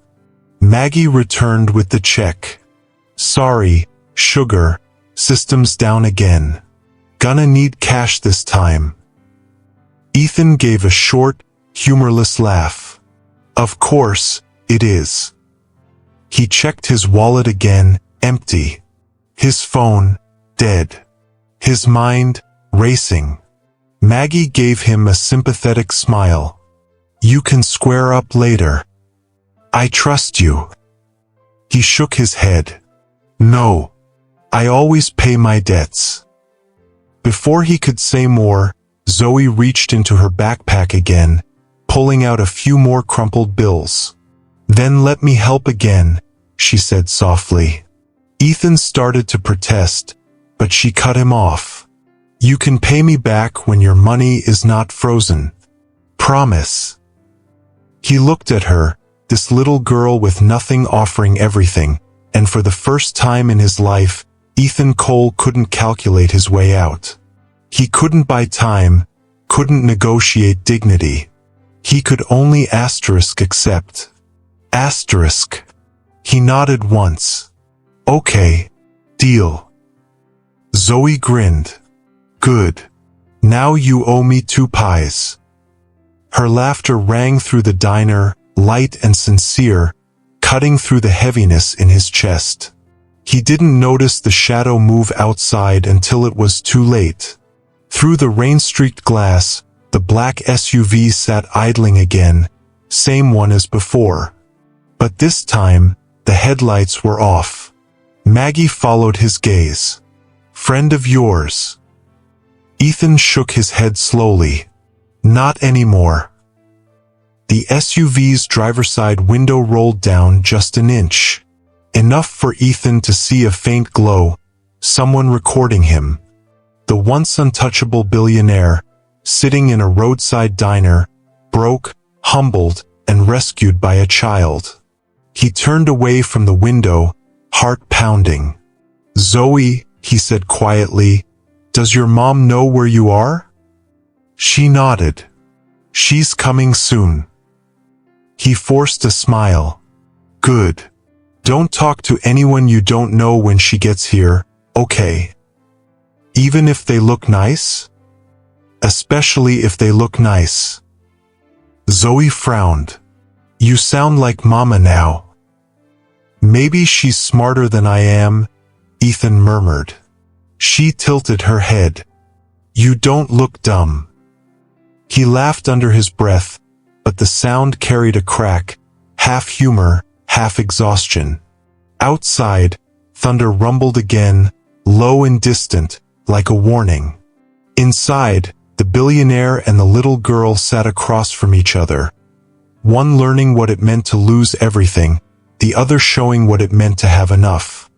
Maggie returned with the check. "Sorry, sugar, system's down again. Gonna need cash this time." Ethan gave a short, humorless laugh. "Of course, it is." He checked his wallet again, empty. His phone, dead. His mind, racing. Maggie gave him a sympathetic smile. "You can square up later. I trust you." He shook his head. "No. I always pay my debts." Before he could say more, Zoe reached into her backpack again, pulling out a few more crumpled bills. "Then let me help again," she said softly. Ethan started to protest, but she cut him off. "You can pay me back when your money is not frozen. Promise." He looked at her, this little girl with nothing offering everything, and for the first time in his life, Ethan Cole couldn't calculate his way out. He couldn't buy time, couldn't negotiate dignity. He could only accept. Asterisk. He nodded once. "Okay. Deal." Zoe grinned. "Good. Now you owe me 2 pies." Her laughter rang through the diner, light and sincere, cutting through the heaviness in his chest. He didn't notice the shadow move outside until it was too late. Through the rain-streaked glass, the black SUV sat idling again, same one as before. But this time, the headlights were off. Maggie followed his gaze. "Friend of yours?" Ethan shook his head slowly. "Not anymore." The SUV's driver's side window rolled down just an inch. Enough for Ethan to see a faint glow, someone recording him. The once untouchable billionaire, sitting in a roadside diner, broke, humbled, and rescued by a child. He turned away from the window, heart pounding. "Zoe," he said quietly, "does your mom know where you are?" She nodded. "She's coming soon." He forced a smile. "Good. Don't talk to anyone you don't know when she gets here, okay? Even if they look nice? Especially if they look nice." Zoe frowned. "You sound like Mama now." "Maybe she's smarter than I am," Ethan murmured. She tilted her head. "You don't look dumb." He laughed under his breath, but the sound carried a crack, half humor, half exhaustion. Outside, thunder rumbled again, low and distant, like a warning. Inside, the billionaire and the little girl sat across from each other. One learning what it meant to lose everything, the other showing what it meant to have enough.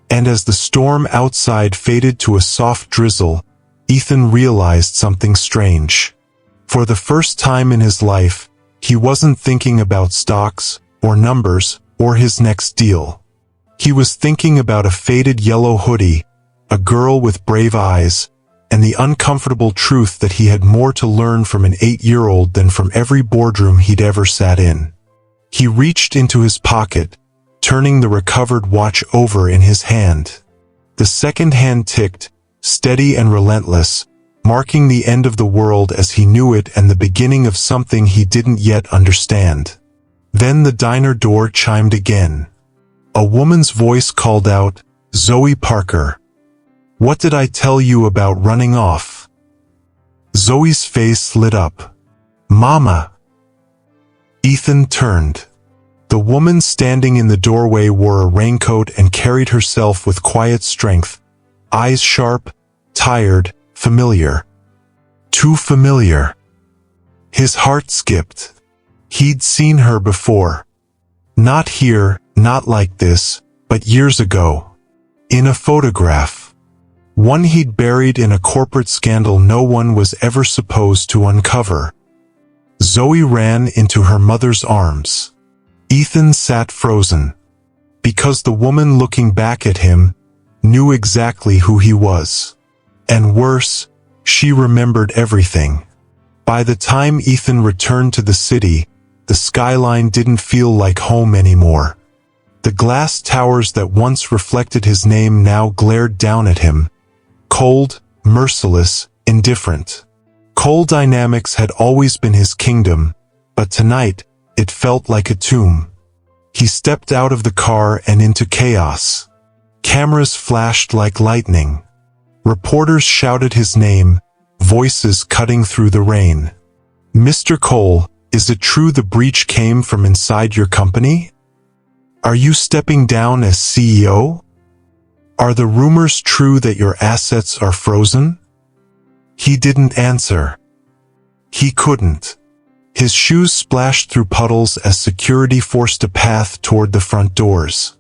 And as the storm outside faded to a soft drizzle, Ethan realized something strange. For the first time in his life, he wasn't thinking about stocks, or numbers, or his next deal. He was thinking about a faded yellow hoodie, a girl with brave eyes, and the uncomfortable truth that he had more to learn from an 8-year-old than from every boardroom he'd ever sat in. He reached into his pocket, turning the recovered watch over in his hand. The second hand ticked, steady and relentless, marking the end of the world as he knew it and the beginning of something he didn't yet understand. Then the diner door chimed again. A woman's voice called out, "Zoe Parker. What did I tell you about running off?" Zoe's face lit up. "Mama." Ethan turned. The woman standing in the doorway wore a raincoat and carried herself with quiet strength, eyes sharp, tired, familiar. Too familiar. His heart skipped. He'd seen her before. Not here, not like this, but years ago. In a photograph. One he'd buried in a corporate scandal no one was ever supposed to uncover. Zoe ran into her mother's arms. Ethan sat frozen. Because the woman looking back at him knew exactly who he was. And worse, she remembered everything. By the time Ethan returned to the city, the skyline didn't feel like home anymore. The glass towers that once reflected his name now glared down at him. Cold, merciless, indifferent. Coal Dynamics had always been his kingdom, but tonight, it felt like a tomb. He stepped out of the car and into chaos. Cameras flashed like lightning. Reporters shouted his name, voices cutting through the rain. "Mr. Cole, is it true the breach came from inside your company? Are you stepping down as CEO? Are the rumors true that your assets are frozen?" He didn't answer. He couldn't. His shoes splashed through puddles as security forced a path toward the front doors.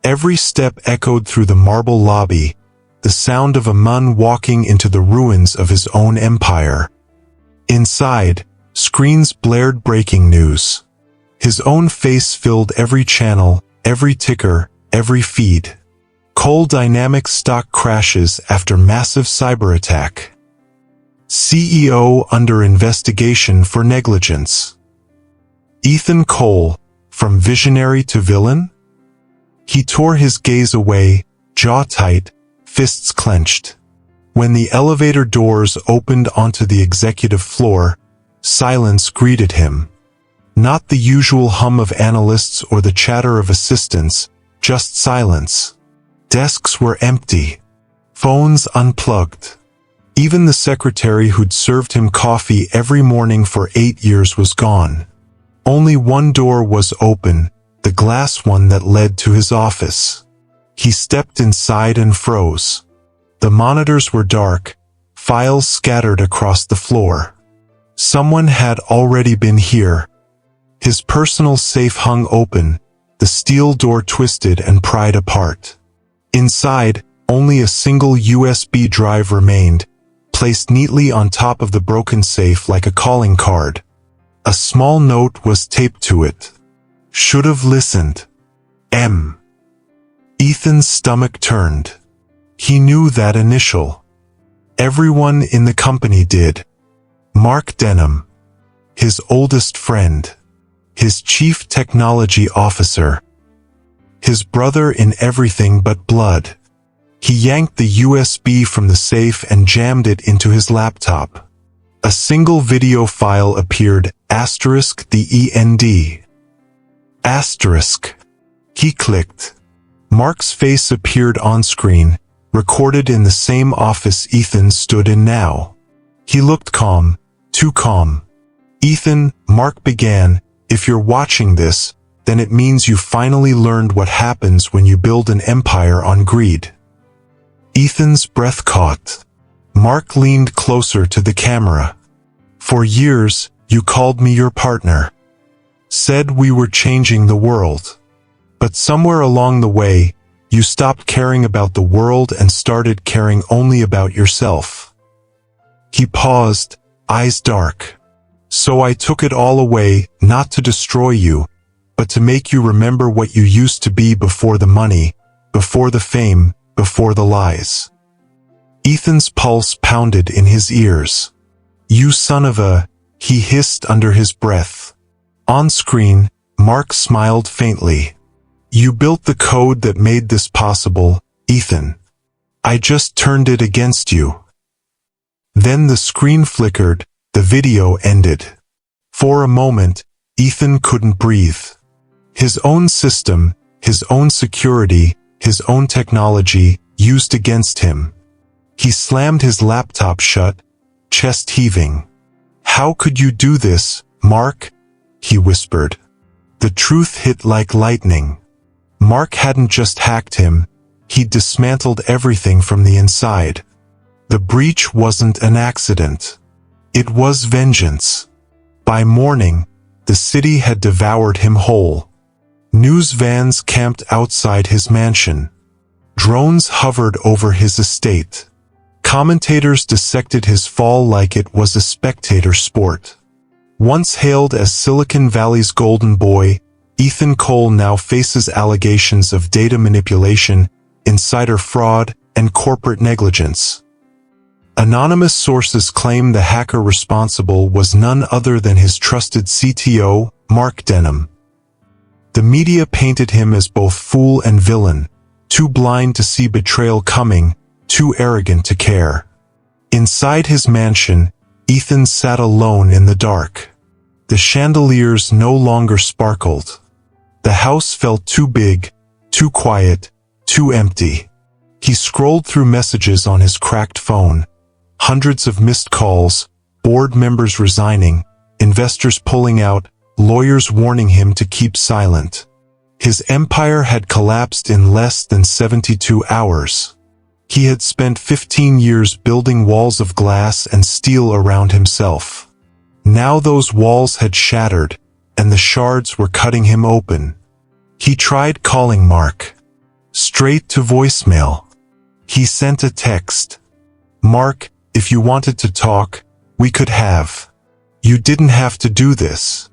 Every step echoed through the marble lobby, the sound of a man walking into the ruins of his own empire. Inside, screens blared breaking news. His own face filled every channel, every ticker, every feed. Coal Dynamics stock crashes after massive cyber attack. CEO under investigation for negligence. Ethan Cole, from visionary to villain? He tore his gaze away, jaw tight, fists clenched. When the elevator doors opened onto the executive floor, silence greeted him. Not the usual hum of analysts or the chatter of assistants, just silence. Desks were empty. Phones unplugged. Even the secretary who'd served him coffee every morning for 8 years was gone. Only one door was open, the glass one that led to his office. He stepped inside and froze. The monitors were dark, files scattered across the floor. Someone had already been here. His personal safe hung open, the steel door twisted and pried apart. Inside, only a single USB drive remained, placed neatly on top of the broken safe like a calling card. A small note was taped to it. Should've listened. M. Ethan's stomach turned. He knew that initial. Everyone in the company did. Mark Denham. His oldest friend. His chief technology officer. His brother in everything but blood. He yanked the USB from the safe and jammed it into his laptop. A single video file appeared, *the END. Asterisk. He clicked. Mark's face appeared on screen, recorded in the same office Ethan stood in now. He looked calm, too calm. Ethan, Mark began, if you're watching this, then it means you finally learned what happens when you build an empire on greed. Ethan's breath caught. Mark leaned closer to the camera. For years, you called me your partner. Said we were changing the world. But somewhere along the way, you stopped caring about the world and started caring only about yourself. He paused, eyes dark. So I took it all away, not to destroy you, but to make you remember what you used to be before the money, before the fame, before the lies. Ethan's pulse pounded in his ears. You son of a, he hissed under his breath. On screen, Mark smiled faintly. You built the code that made this possible, Ethan. I just turned it against you. Then the screen flickered, the video ended. For a moment, Ethan couldn't breathe. His own system, his own security, his own technology, used against him. He slammed his laptop shut, chest heaving. How could you do this, Mark? He whispered. The truth hit like lightning. Mark hadn't just hacked him, he'd dismantled everything from the inside. The breach wasn't an accident. It was vengeance. By morning, the city had devoured him whole. News vans camped outside his mansion. Drones hovered over his estate. Commentators dissected his fall like it was a spectator sport. Once hailed as Silicon Valley's golden boy, Ethan Cole now faces allegations of data manipulation, insider fraud, and corporate negligence. Anonymous sources claim the hacker responsible was none other than his trusted CTO, Mark Denham. The media painted him as both fool and villain, too blind to see betrayal coming, too arrogant to care. Inside his mansion, Ethan sat alone in the dark. The chandeliers no longer sparkled. The house felt too big, too quiet, too empty. He scrolled through messages on his cracked phone. Hundreds of missed calls, board members resigning, investors pulling out, lawyers warning him to keep silent. His empire had collapsed in less than 72 hours. He had spent 15 years building walls of glass and steel around himself. Now those walls had shattered, and the shards were cutting him open. He tried calling Mark. Straight to voicemail. He sent a text. Mark, if you wanted to talk, we could have. You didn't have to do this.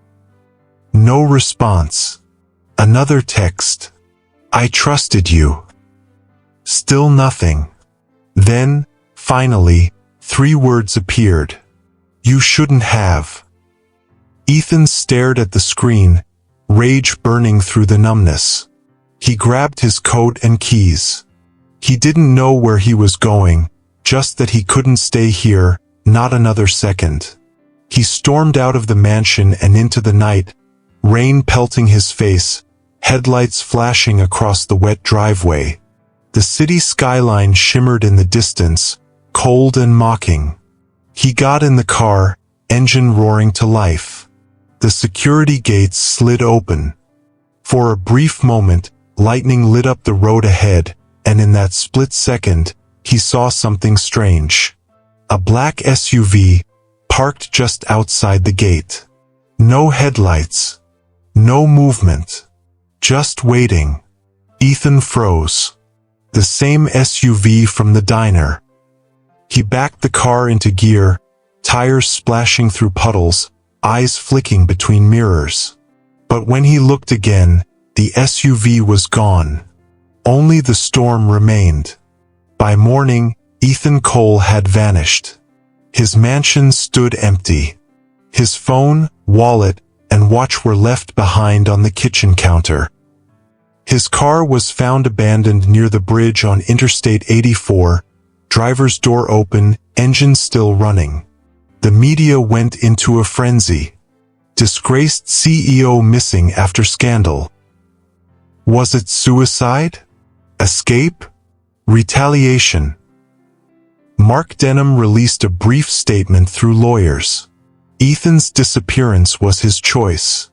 No response. Another text. I trusted you. Still nothing. Then, finally, 3 words appeared. You shouldn't have. Ethan stared at the screen, rage burning through the numbness. He grabbed his coat and keys. He didn't know where he was going, just that he couldn't stay here, not another second. He stormed out of the mansion and into the night, rain pelting his face, headlights flashing across the wet driveway. The city skyline shimmered in the distance, cold and mocking. He got in the car, engine roaring to life. The security gates slid open. For a brief moment, lightning lit up the road ahead, and in that split second, he saw something strange. A black SUV, parked just outside the gate. No headlights. No movement. Just waiting. Ethan froze. The same SUV from the diner. He backed the car into gear, tires splashing through puddles, eyes flicking between mirrors. But when he looked again, the SUV was gone. Only the storm remained. By morning, Ethan Cole had vanished. His mansion stood empty. His phone, wallet, and watch were left behind on the kitchen counter. His car was found abandoned near the bridge on Interstate 84, driver's door open, engine still running. The media went into a frenzy. Disgraced CEO missing after scandal. Was it suicide? Escape? Retaliation? Mark Denham released a brief statement through lawyers. Ethan's disappearance was his choice.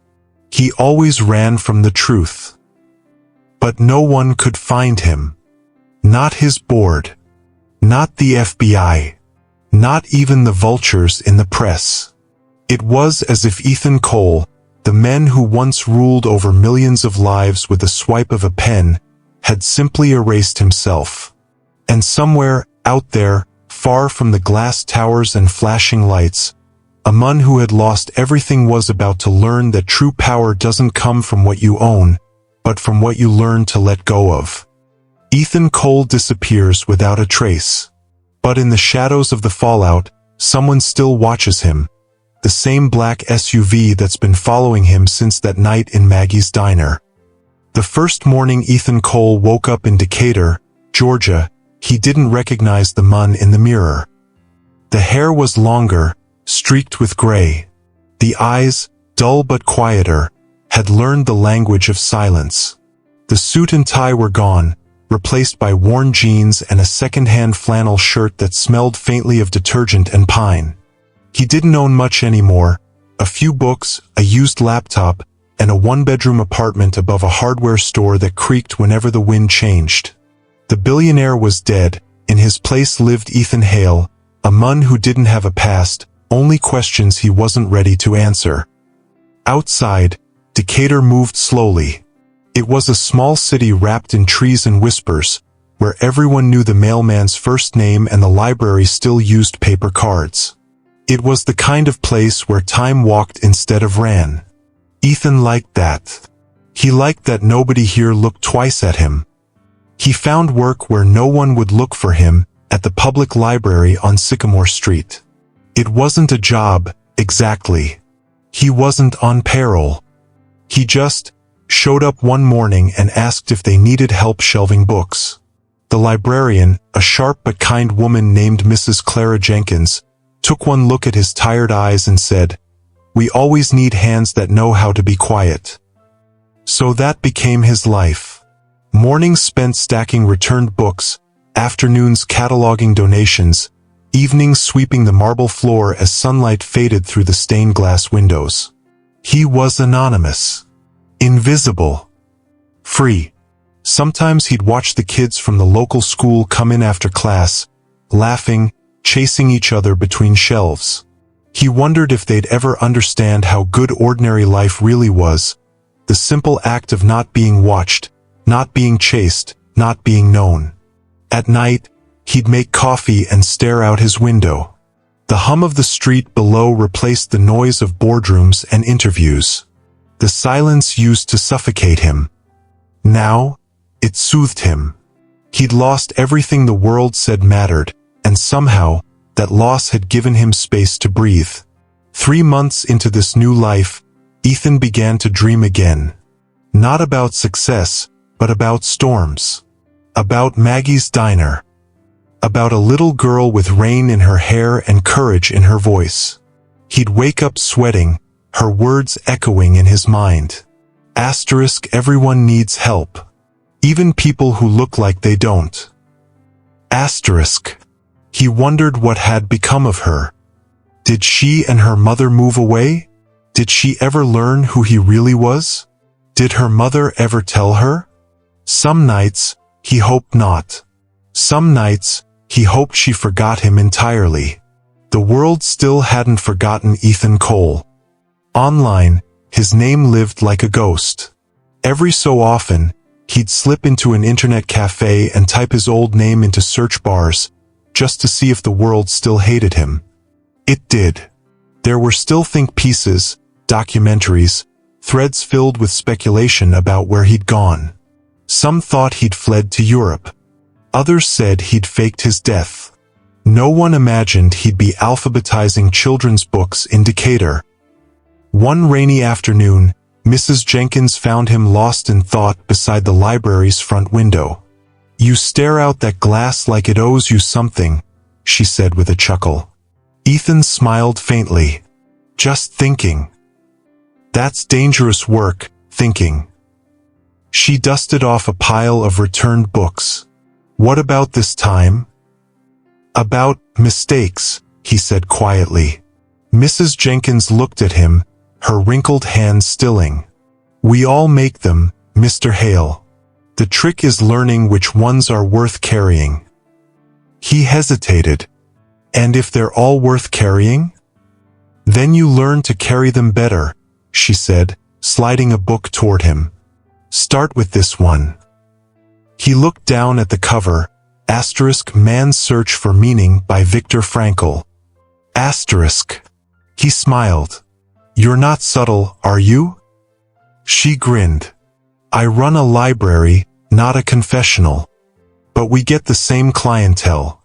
He always ran from the truth. But no one could find him. Not his board. Not the FBI. Not even the vultures in the press. It was as if Ethan Cole, the man who once ruled over millions of lives with a swipe of a pen, had simply erased himself. And somewhere, out there, far from the glass towers and flashing lights, a man who had lost everything was about to learn that true power doesn't come from what you own, but from what you learn to let go of. Ethan Cole disappears without a trace. But in the shadows of the fallout, someone still watches him. The same black SUV that's been following him since that night in Maggie's diner. The first morning Ethan Cole woke up in Decatur, Georgia, he didn't recognize the man in the mirror. The hair was longer, streaked with gray. The eyes, dull but quieter, had learned the language of silence. The suit and tie were gone, replaced by worn jeans and a second-hand flannel shirt that smelled faintly of detergent and pine. He didn't own much anymore, a few books, a used laptop, and a one-bedroom apartment above a hardware store that creaked whenever the wind changed. The billionaire was dead, in his place lived Ethan Hale, a man who didn't have a past, only questions he wasn't ready to answer. Outside, Decatur moved slowly. It was a small city wrapped in trees and whispers, where everyone knew the mailman's first name and the library still used paper cards. It was the kind of place where time walked instead of ran. Ethan liked that. He liked that nobody here looked twice at him. He found work where no one would look for him, at the public library on Sycamore Street. It wasn't a job, exactly. He wasn't on payroll. He just showed up one morning and asked if they needed help shelving books. The librarian, a sharp but kind woman named Mrs. Clara Jenkins, took one look at his tired eyes and said, "We always need hands that know how to be quiet." So that became his life. Mornings spent stacking returned books, afternoons cataloging donations, evenings sweeping the marble floor as sunlight faded through the stained glass windows. He was anonymous. Invisible. Free. Sometimes he'd watch the kids from the local school come in after class, laughing, chasing each other between shelves. He wondered if they'd ever understand how good ordinary life really was, the simple act of not being watched, not being chased, not being known. At night, he'd make coffee and stare out his window. The hum of the street below replaced the noise of boardrooms and interviews. The silence used to suffocate him. Now, it soothed him. He'd lost everything the world said mattered, and somehow, that loss had given him space to breathe. 3 months into this new life, Ethan began to dream again. Not about success, but about storms. About Maggie's diner. About a little girl with rain in her hair and courage in her voice. He'd wake up sweating, her words echoing in his mind. Everyone needs help. Even people who look like they don't. He wondered what had become of her. Did she and her mother move away? Did she ever learn who he really was? Did her mother ever tell her? Some nights, he hoped not. Some nights, he hoped she forgot him entirely. The world still hadn't forgotten Ethan Cole. Online, His name lived like a ghost. Every so often, he'd slip into an internet cafe and type his old name into search bars, just to see if the world still hated him. It did. There were still think pieces, documentaries, threads filled with speculation about where he'd gone. Some thought he'd fled to Europe. Others said he'd faked his death. No one imagined he'd be alphabetizing children's books in Decatur. One rainy afternoon, Mrs. Jenkins found him lost in thought beside the library's front window. "You stare out that glass like it owes you something," she said with a chuckle. Ethan smiled faintly. "Just thinking." "That's dangerous work, thinking." She dusted off a pile of returned books. "What about this time?" "About mistakes," he said quietly. Mrs. Jenkins looked at him, her wrinkled hands stilling. "We all make them, Mr. Hale. The trick is learning which ones are worth carrying." He hesitated. "And if they're all worth carrying?" "Then you learn to carry them better," she said, sliding a book toward him. "Start with this one." He looked down at the cover, *Man's Search for Meaning by Viktor Frankl. *. He smiled. "You're not subtle, are you?" She grinned. "I run a library, not a confessional. But we get the same clientele."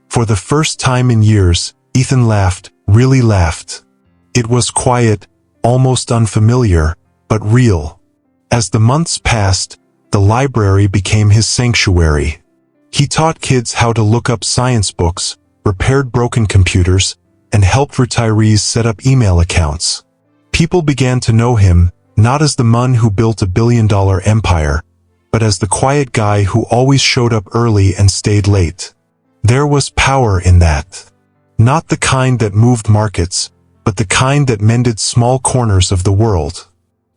For the first time in years, Ethan laughed, really laughed. It was quiet, almost unfamiliar, but real. As the months passed, the library became his sanctuary. He taught kids how to look up science books, repaired broken computers, and helped retirees set up email accounts. People began to know him, not as the man who built a billion-dollar empire, but as the quiet guy who always showed up early and stayed late. There was power in that. Not the kind that moved markets, but the kind that mended small corners of the world.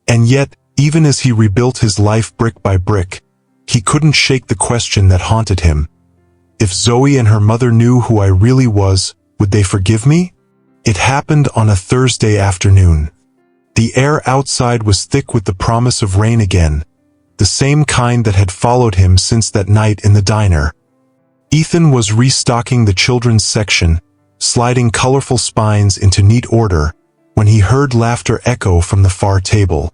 And yet, even as he rebuilt his life brick by brick, he couldn't shake the question that haunted him. If Zoe and her mother knew who I really was, would they forgive me? It happened on a Thursday afternoon. The air outside was thick with the promise of rain again, the same kind that had followed him since that night in the diner. Ethan was restocking the children's section, sliding colorful spines into neat order, when he heard laughter echo from the far table.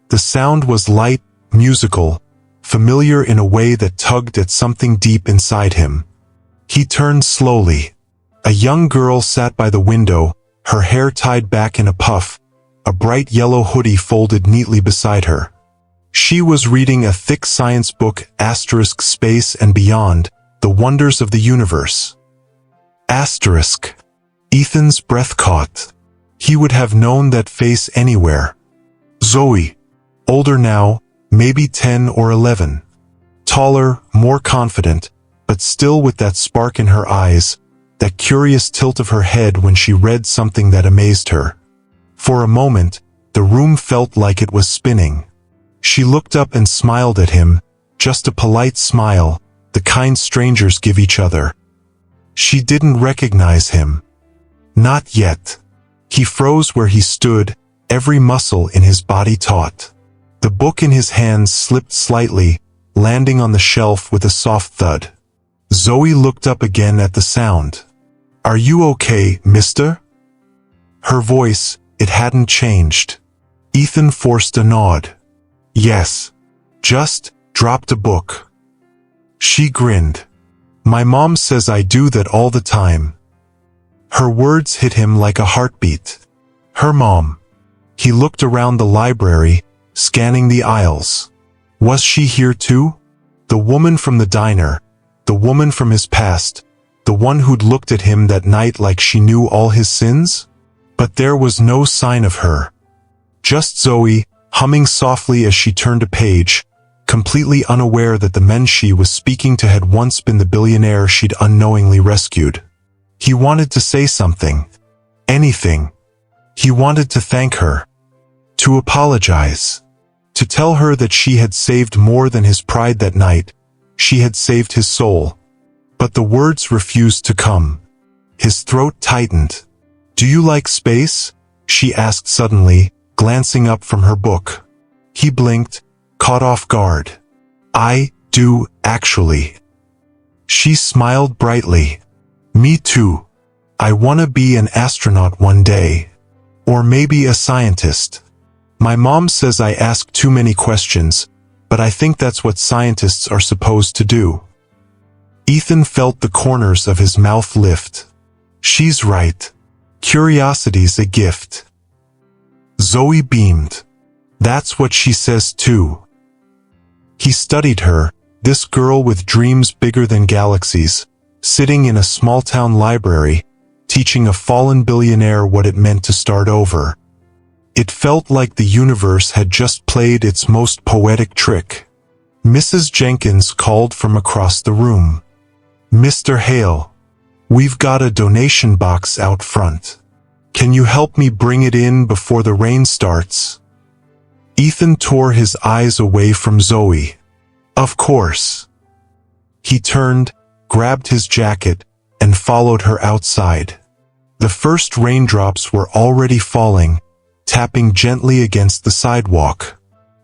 The sound was light, musical, familiar in a way that tugged at something deep inside him. He turned slowly. A young girl sat by the window, her hair tied back in a puff, a bright yellow hoodie folded neatly beside her. She was reading a thick science book, Space and Beyond, The Wonders of the Universe. Ethan's breath caught. He would have known that face anywhere. Zoe. Older now, maybe 10 or 11. Taller, more confident, but still with that spark in her eyes, that curious tilt of her head when she read something that amazed her. For a moment, the room felt like it was spinning. She looked up and smiled at him, just a polite smile, the kind strangers give each other. She didn't recognize him. Not yet. He froze where he stood, every muscle in his body taut. The book in his hands slipped slightly, landing on the shelf with a soft thud. Zoe looked up again at the sound. "Are you okay, mister?" Her voice, it hadn't changed. Ethan forced a nod. "Yes. Just dropped a book." She grinned. "My mom says I do that all the time." Her words hit him like a heartbeat. Her mom. He looked around the library, scanning the aisles. Was she here too? The woman from the diner, the woman from his past, the one who'd looked at him that night like she knew all his sins? But there was no sign of her. Just Zoe, humming softly as she turned a page, completely unaware that the men she was speaking to had once been the billionaire she'd unknowingly rescued. He wanted to say something. Anything. He wanted to thank her. To apologize. To tell her that she had saved more than his pride that night. She had saved his soul. But the words refused to come. His throat tightened. "Do you like space?" she asked suddenly, glancing up from her book. He blinked, caught off guard. "I do, actually." She smiled brightly. "Me too. I want to be an astronaut one day. Or maybe a scientist. My mom says I ask too many questions, but I think that's what scientists are supposed to do." Ethan felt the corners of his mouth lift. She's right. Curiosity's a gift. Zoe beamed. "That's what she says too." He studied her, this girl with dreams bigger than galaxies, sitting in a small-town library, teaching a fallen billionaire what it meant to start over. It felt like the universe had just played its most poetic trick. Mrs. Jenkins called from across the room. "Mr. Hale, we've got a donation box out front. Can you help me bring it in before the rain starts?" Ethan tore his eyes away from Zoe. "Of course." He turned, grabbed his jacket, and followed her outside. The first raindrops were already falling, tapping gently against the sidewalk.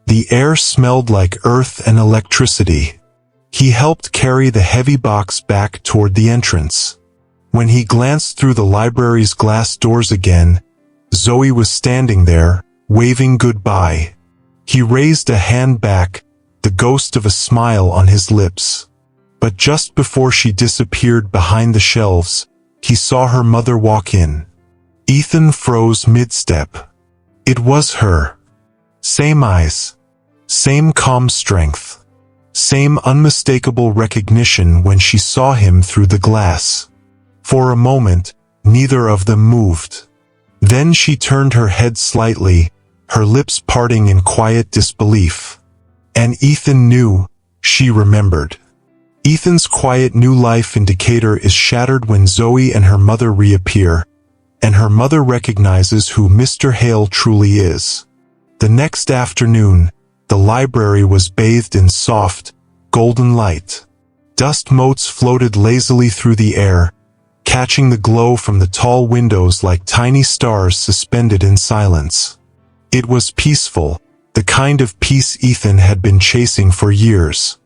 The air smelled like earth and electricity. He helped carry the heavy box back toward the entrance. When he glanced through the library's glass doors again, Zoe was standing there, waving goodbye. He raised a hand back, the ghost of a smile on his lips. But just before she disappeared behind the shelves, he saw her mother walk in. Ethan froze mid-step. It was her. Same eyes. Same calm strength. Same unmistakable recognition when she saw him through the glass. For a moment, neither of them moved. Then she turned her head slightly, her lips parting in quiet disbelief. And Ethan knew, she remembered. Ethan's quiet new life indicator is shattered when Zoe and her mother reappear, and her mother recognizes who Mr. Hale truly is. The next afternoon, the library was bathed in soft, golden light. Dust motes floated lazily through the air, catching the glow from the tall windows like tiny stars suspended in silence. It was peaceful, the kind of peace Ethan had been chasing for years.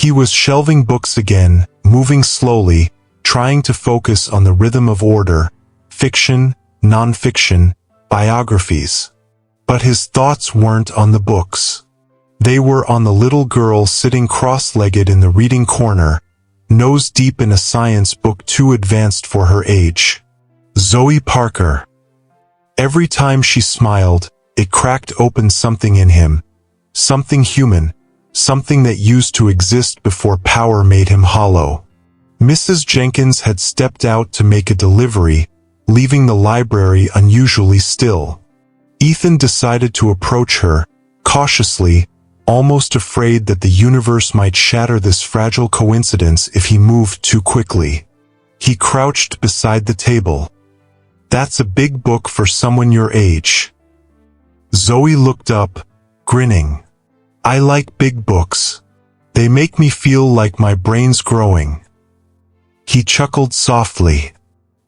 He was shelving books again, moving slowly, trying to focus on the rhythm of order, fiction, non-fiction, biographies. But his thoughts weren't on the books. They were on the little girl sitting cross-legged in the reading corner, nose deep in a science book too advanced for her age. Zoe Parker. Every time she smiled, it cracked open something in him, something human, something that used to exist before power made him hollow. Mrs. Jenkins had stepped out to make a delivery, leaving the library unusually still. Ethan decided to approach her, cautiously, almost afraid that the universe might shatter this fragile coincidence if he moved too quickly. He crouched beside the table. "That's a big book for someone your age." Zoe looked up, grinning. "I like big books. They make me feel like my brain's growing." He chuckled softly.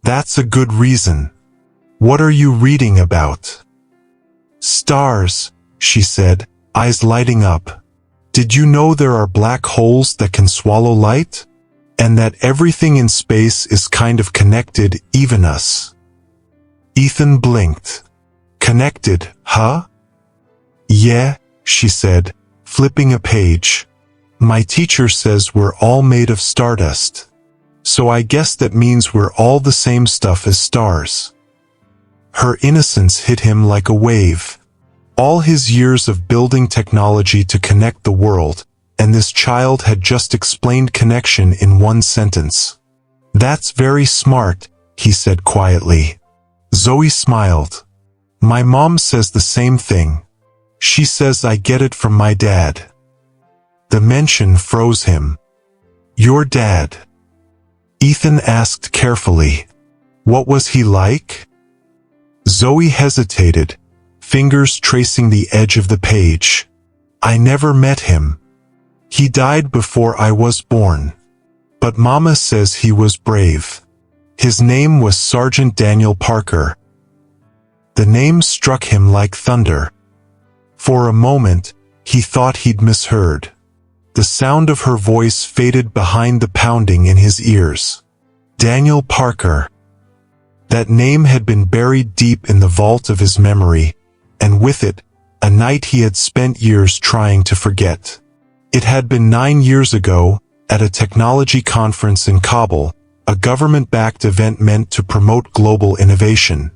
"That's a good reason. What are you reading about?" "Stars," she said, eyes lighting up. "Did you know there are black holes that can swallow light? And that everything in space is kind of connected, even us?" Ethan blinked. "Connected, huh?" "Yeah," she said, flipping a page. "My teacher says we're all made of stardust. So I guess that means we're all the same stuff as stars." Her innocence hit him like a wave. All his years of building technology to connect the world, and this child had just explained connection in one sentence. "That's very smart," he said quietly. Zoe smiled. "My mom says the same thing. She says I get it from my dad." The mention froze him. "Your dad?" Ethan asked carefully. "What was he like?" Zoe hesitated, fingers tracing the edge of the page. "I never met him. He died before I was born. But Mama says he was brave. His name was Sergeant Daniel Parker." The name struck him like thunder. For a moment, he thought he'd misheard. The sound of her voice faded behind the pounding in his ears. Daniel Parker. That name had been buried deep in the vault of his memory, and with it, a night he had spent years trying to forget. It had been 9 years ago, at a technology conference in Kabul, a government-backed event meant to promote global innovation.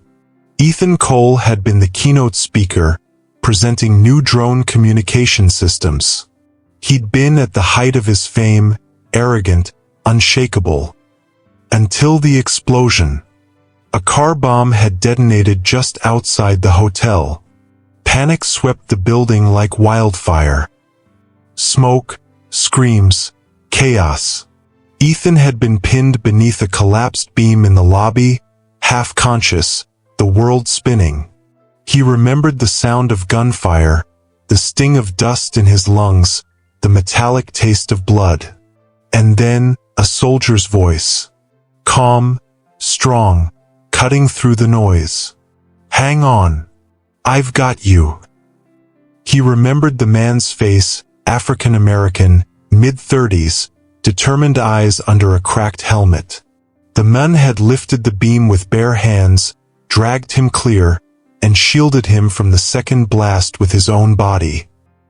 Ethan Cole had been the keynote speaker, presenting new drone communication systems. He'd been at the height of his fame, arrogant, unshakable. Until the explosion. A car bomb had detonated just outside the hotel. Panic swept the building like wildfire. Smoke, screams, chaos. Ethan had been pinned beneath a collapsed beam in the lobby, half conscious, the world spinning. He remembered the sound of gunfire, the sting of dust in his lungs, the metallic taste of blood. And then, a soldier's voice. Calm, strong, cutting through the noise. Hang on. I've got you. He remembered the man's face, African-American, mid-30s, determined eyes under a cracked helmet. The man had lifted the beam with bare hands, dragged him clear, and shielded him from the second blast with his own body.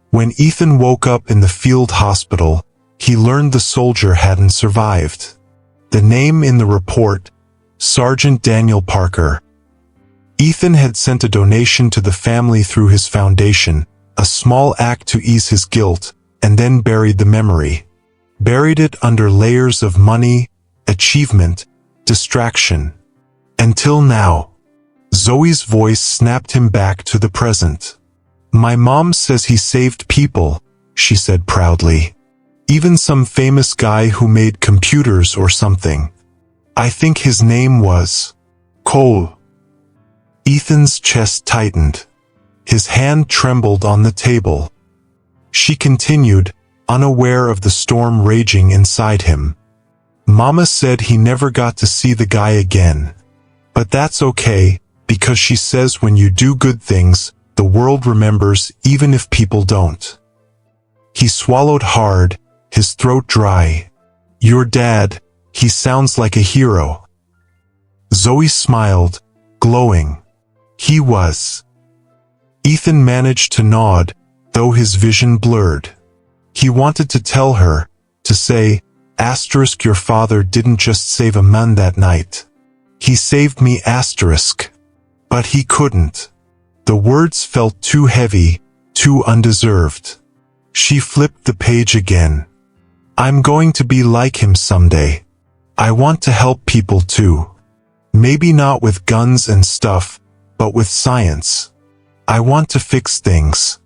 When Ethan woke up in the field hospital, he learned the soldier hadn't survived. The name in the report, Sergeant Daniel Parker. Ethan had sent a donation to the family through his foundation, a small act to ease his guilt, and then buried the memory. Buried it under layers of money, achievement, distraction. Until now. Zoe's voice snapped him back to the present. My mom says he saved people, she said proudly. Even some famous guy who made computers or something. I think his name was Cole. Ethan's chest tightened. His hand trembled on the table. She continued, unaware of the storm raging inside him. Mama said he never got to see the guy again. But that's okay, because she says when you do good things, the world remembers even if people don't. He swallowed hard, his throat dry. Your dad, he sounds like a hero. Zoe smiled, glowing. He was. Ethan managed to nod, though his vision blurred. He wanted to tell her, to say, asterisk your father didn't just save a man that night. He saved me asterisk. But he couldn't. The words felt too heavy, too undeserved. She flipped the page again. I'm going to be like him someday. I want to help people too. Maybe not with guns and stuff, but with science. I want to fix things.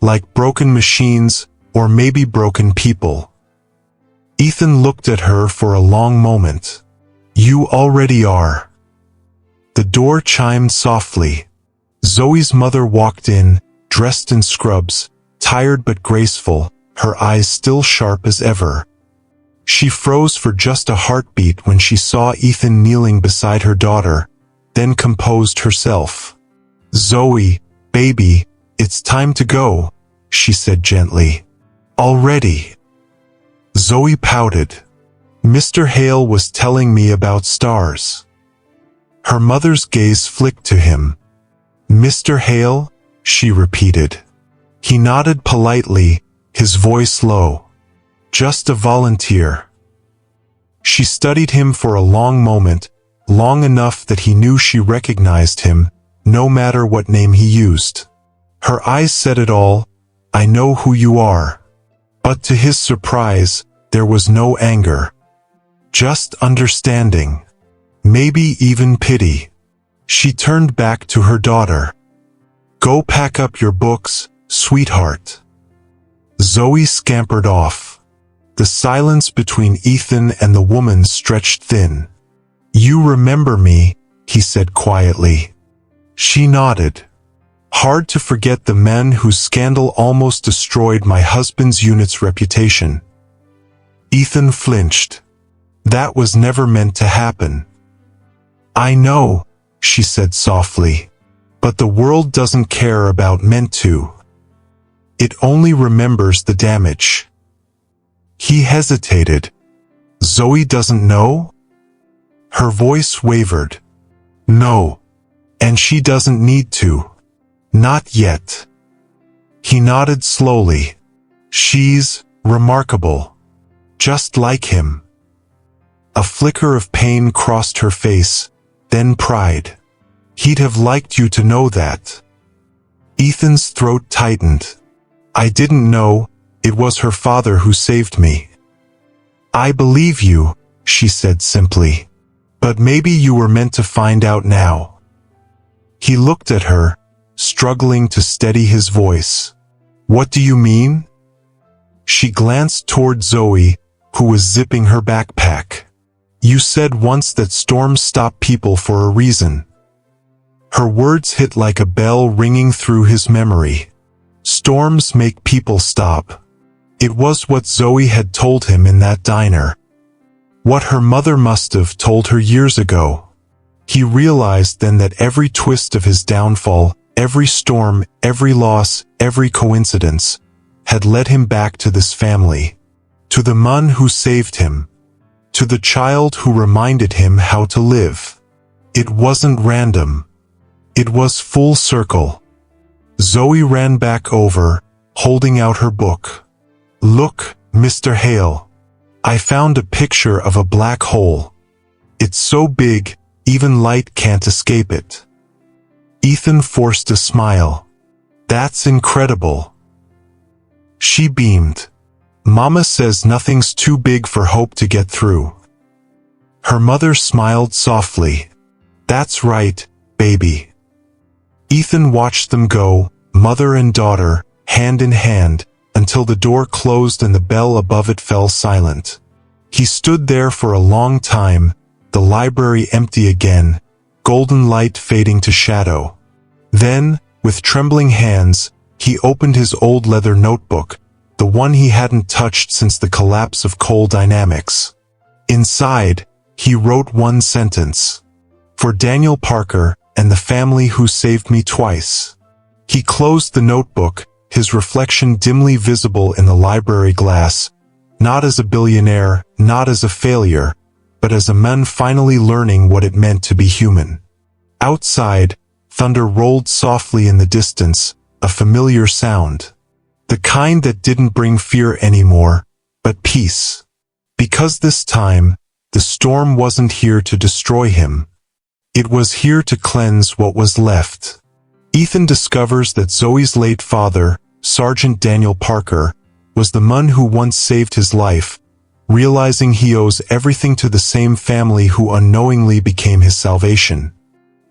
Like broken machines, or maybe broken people. Ethan looked at her for a long moment. You already are. The door chimed softly. Zoe's mother walked in, dressed in scrubs, tired but graceful, her eyes still sharp as ever. She froze for just a heartbeat when she saw Ethan kneeling beside her daughter, then composed herself. Zoe, baby, it's time to go, she said gently. Already. Zoe pouted. Mr. Hale was telling me about stars. Her mother's gaze flicked to him. Mr. Hale? She repeated. He nodded politely, his voice low. Just a volunteer. She studied him for a long moment, long enough that he knew she recognized him, no matter what name he used. Her eyes said it all, I know who you are. But to his surprise, there was no anger. Just understanding. Maybe even pity. She turned back to her daughter. Go pack up your books, sweetheart. Zoe scampered off. The silence between Ethan and the woman stretched thin. You remember me, he said quietly. She nodded. Hard to forget the men whose scandal almost destroyed my husband's unit's reputation. Ethan flinched. That was never meant to happen. I know, she said softly. But the world doesn't care about meant to. It only remembers the damage. He hesitated. Zoe doesn't know? Her voice wavered. No. And she doesn't need to. Not yet. He nodded slowly. She's remarkable. Just like him. A flicker of pain crossed her face, then pride. He'd have liked you to know that. Ethan's throat tightened. I didn't know, it was her father who saved me. I believe you, she said simply. But maybe you were meant to find out now. He looked at her, struggling to steady his voice. What do you mean? She glanced toward Zoe, who was zipping her backpack. You said once that storms stop people for a reason. Her words hit like a bell ringing through his memory. Storms make people stop. It was what Zoe had told him in that diner. What her mother must have told her years ago. He realized then that every twist of his downfall, every storm, every loss, every coincidence, had led him back to this family. To the man who saved him. To the child who reminded him how to live. It wasn't random. It was full circle. Zoe ran back over, holding out her book. Look, Mr. Hale. I found a picture of a black hole. It's so big, even light can't escape it. Ethan forced a smile. That's incredible. She beamed. Mama says nothing's too big for hope to get through. Her mother smiled softly. That's right, baby. Ethan watched them go, mother and daughter, hand in hand, until the door closed and the bell above it fell silent. He stood there for a long time, the library empty again, golden light fading to shadow. Then, with trembling hands, he opened his old leather notebook, the one he hadn't touched since the collapse of coal dynamics. Inside, he wrote one sentence. For Daniel Parker and the family who saved me twice. He closed the notebook, his reflection dimly visible in the library glass, not as a billionaire, not as a failure, but as a man finally learning what it meant to be human. Outside, thunder rolled softly in the distance, a familiar sound. The kind that didn't bring fear anymore, but peace. Because this time, the storm wasn't here to destroy him. It was here to cleanse what was left. Ethan discovers that Zoe's late father, Sergeant Daniel Parker, was the man who once saved his life, realizing he owes everything to the same family who unknowingly became his salvation.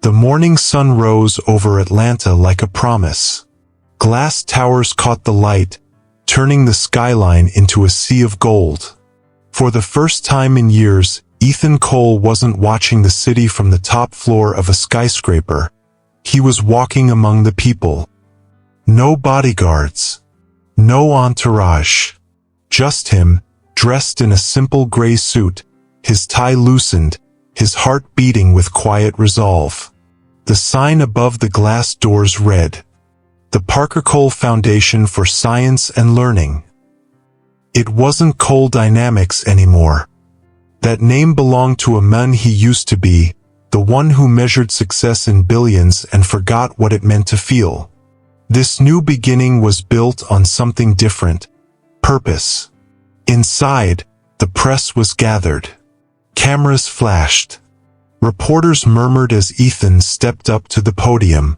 The morning sun rose over Atlanta like a promise. Glass towers caught the light, turning the skyline into a sea of gold. For the first time in years, Ethan Cole wasn't watching the city from the top floor of a skyscraper. He was walking among the people. No bodyguards. No entourage. Just him, dressed in a simple gray suit, his tie loosened, his heart beating with quiet resolve. The sign above the glass doors read, "The Parker Cole Foundation for Science and Learning." It wasn't Cole Dynamics anymore. That name belonged to a man he used to be, the one who measured success in billions and forgot what it meant to feel. This new beginning was built on something different, purpose. Inside, the press was gathered. Cameras flashed. Reporters murmured as Ethan stepped up to the podium.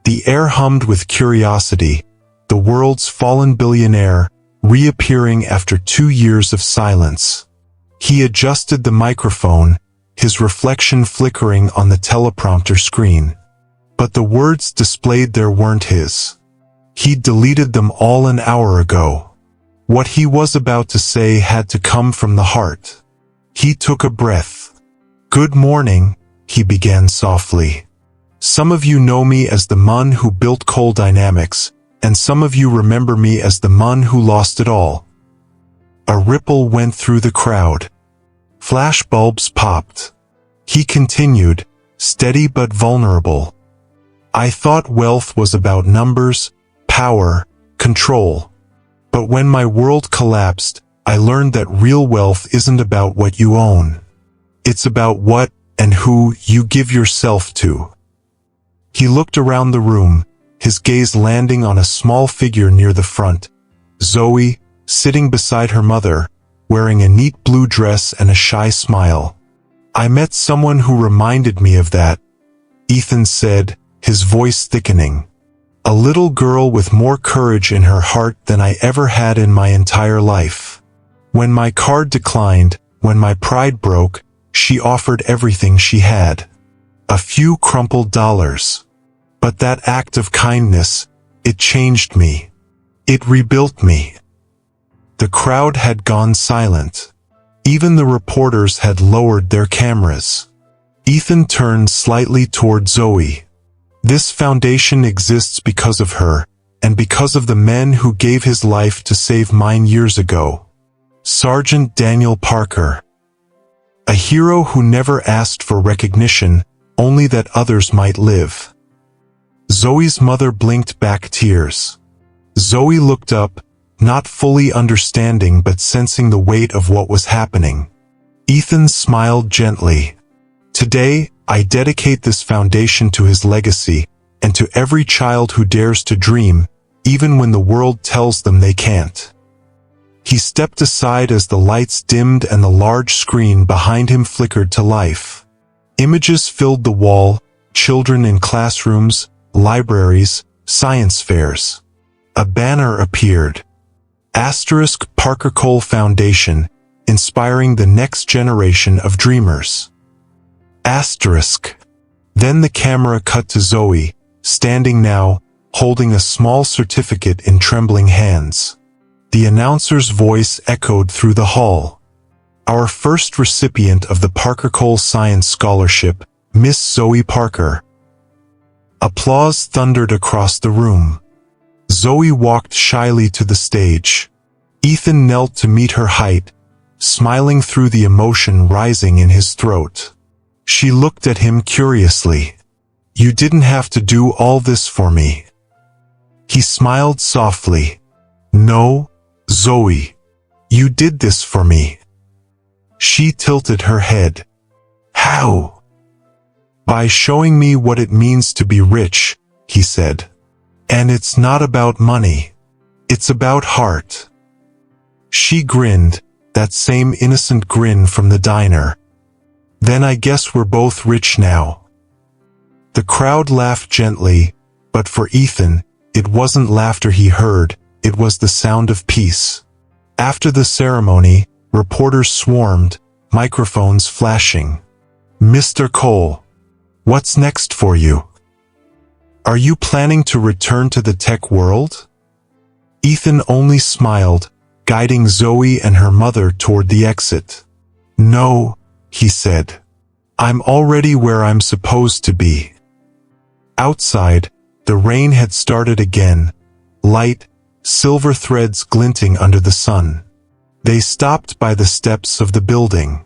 The air hummed with curiosity, the world's fallen billionaire, reappearing after 2 years of silence. He adjusted the microphone, his reflection flickering on the teleprompter screen. But the words displayed there weren't his. He'd deleted them all an hour ago. What he was about to say had to come from the heart. He took a breath. "Good morning," he began softly. "Some of you know me as the man who built Cole Dynamics, and some of you remember me as the man who lost it all." A ripple went through the crowd. Flashbulbs popped. He continued, steady but vulnerable. I thought wealth was about numbers, power, control. But when my world collapsed, I learned that real wealth isn't about what you own. It's about what and who you give yourself to. He looked around the room, his gaze landing on a small figure near the front, Zoe, sitting beside her mother, wearing a neat blue dress and a shy smile. I met someone who reminded me of that, Ethan said, his voice thickening. A little girl with more courage in her heart than I ever had in my entire life. When my card declined, when my pride broke, she offered everything she had. A few crumpled dollars. But that act of kindness, it changed me. It rebuilt me. The crowd had gone silent. Even the reporters had lowered their cameras. Ethan turned slightly toward Zoe. This foundation exists because of her, and because of the men who gave his life to save mine years ago. Sergeant Daniel Parker. A hero who never asked for recognition, only that others might live. Zoe's mother blinked back tears. Zoe looked up, not fully understanding but sensing the weight of what was happening. Ethan smiled gently. Today, I dedicate this foundation to his legacy, and to every child who dares to dream, even when the world tells them they can't. He stepped aside as the lights dimmed and the large screen behind him flickered to life. Images filled the wall, children in classrooms, libraries, science fairs. A banner appeared. Asterisk Parker Cole Foundation, inspiring the next generation of dreamers. Asterisk. Then the camera cut to Zoe, standing now, holding a small certificate in trembling hands. The announcer's voice echoed through the hall. Our first recipient of the Parker Cole Science Scholarship, Miss Zoe Parker. Applause thundered across the room. Zoe walked shyly to the stage. Ethan knelt to meet her height, smiling through the emotion rising in his throat. She looked at him curiously. You didn't have to do all this for me. He smiled softly. No, Zoe. You did this for me. She tilted her head. How? By showing me what it means to be rich, he said. And it's not about money. It's about heart. She grinned, that same innocent grin from the diner. Then I guess we're both rich now. The crowd laughed gently, but for Ethan, it wasn't laughter he heard, it was the sound of peace. After the ceremony, reporters swarmed, microphones flashing. Mr. Cole, what's next for you? Are you planning to return to the tech world? Ethan only smiled, guiding Zoe and her mother toward the exit. No, he said. I'm already where I'm supposed to be. Outside, the rain had started again, light, silver threads glinting under the sun. They stopped by the steps of the building.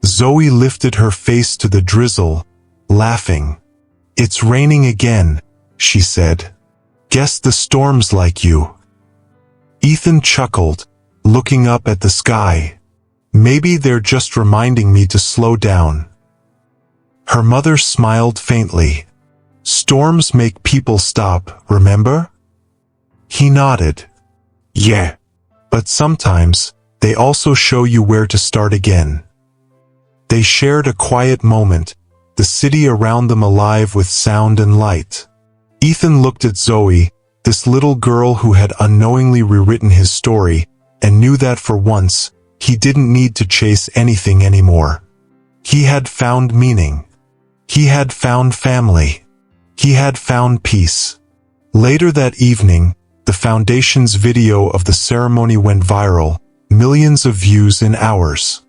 Zoe lifted her face to the drizzle, laughing. It's raining again, she said. Guess the storm's like you. Ethan chuckled, looking up at the sky. Maybe they're just reminding me to slow down. Her mother smiled faintly. Storms make people stop, remember? He nodded. Yeah. But sometimes, they also show you where to start again. They shared a quiet moment, the city around them alive with sound and light. Ethan looked at Zoe, this little girl who had unknowingly rewritten his story, and knew that for once, he didn't need to chase anything anymore. He had found meaning. He had found family. He had found peace. Later that evening, the Foundation's video of the ceremony went viral, millions of views in hours.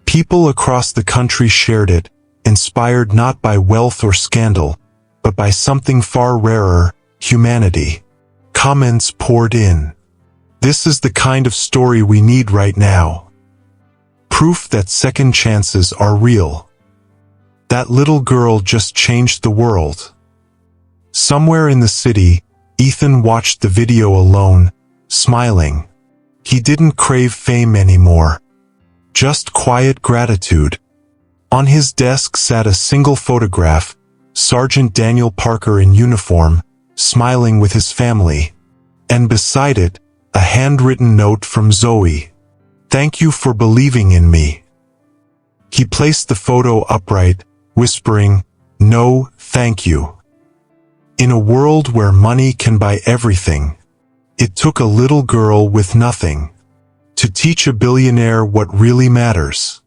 People across the country shared it, inspired not by wealth or scandal, but by something far rarer, humanity. Comments poured in. This is the kind of story we need right now. Proof that second chances are real. That little girl just changed the world. Somewhere in the city, Ethan watched the video alone, smiling. He didn't crave fame anymore. Just quiet gratitude. On his desk sat a single photograph, Sergeant Daniel Parker in uniform, smiling with his family. And beside it, a handwritten note from Zoe. "Thank you for believing in me." He placed the photo upright, whispering, "No, thank you." In a world where money can buy everything, it took a little girl with nothing to teach a billionaire what really matters.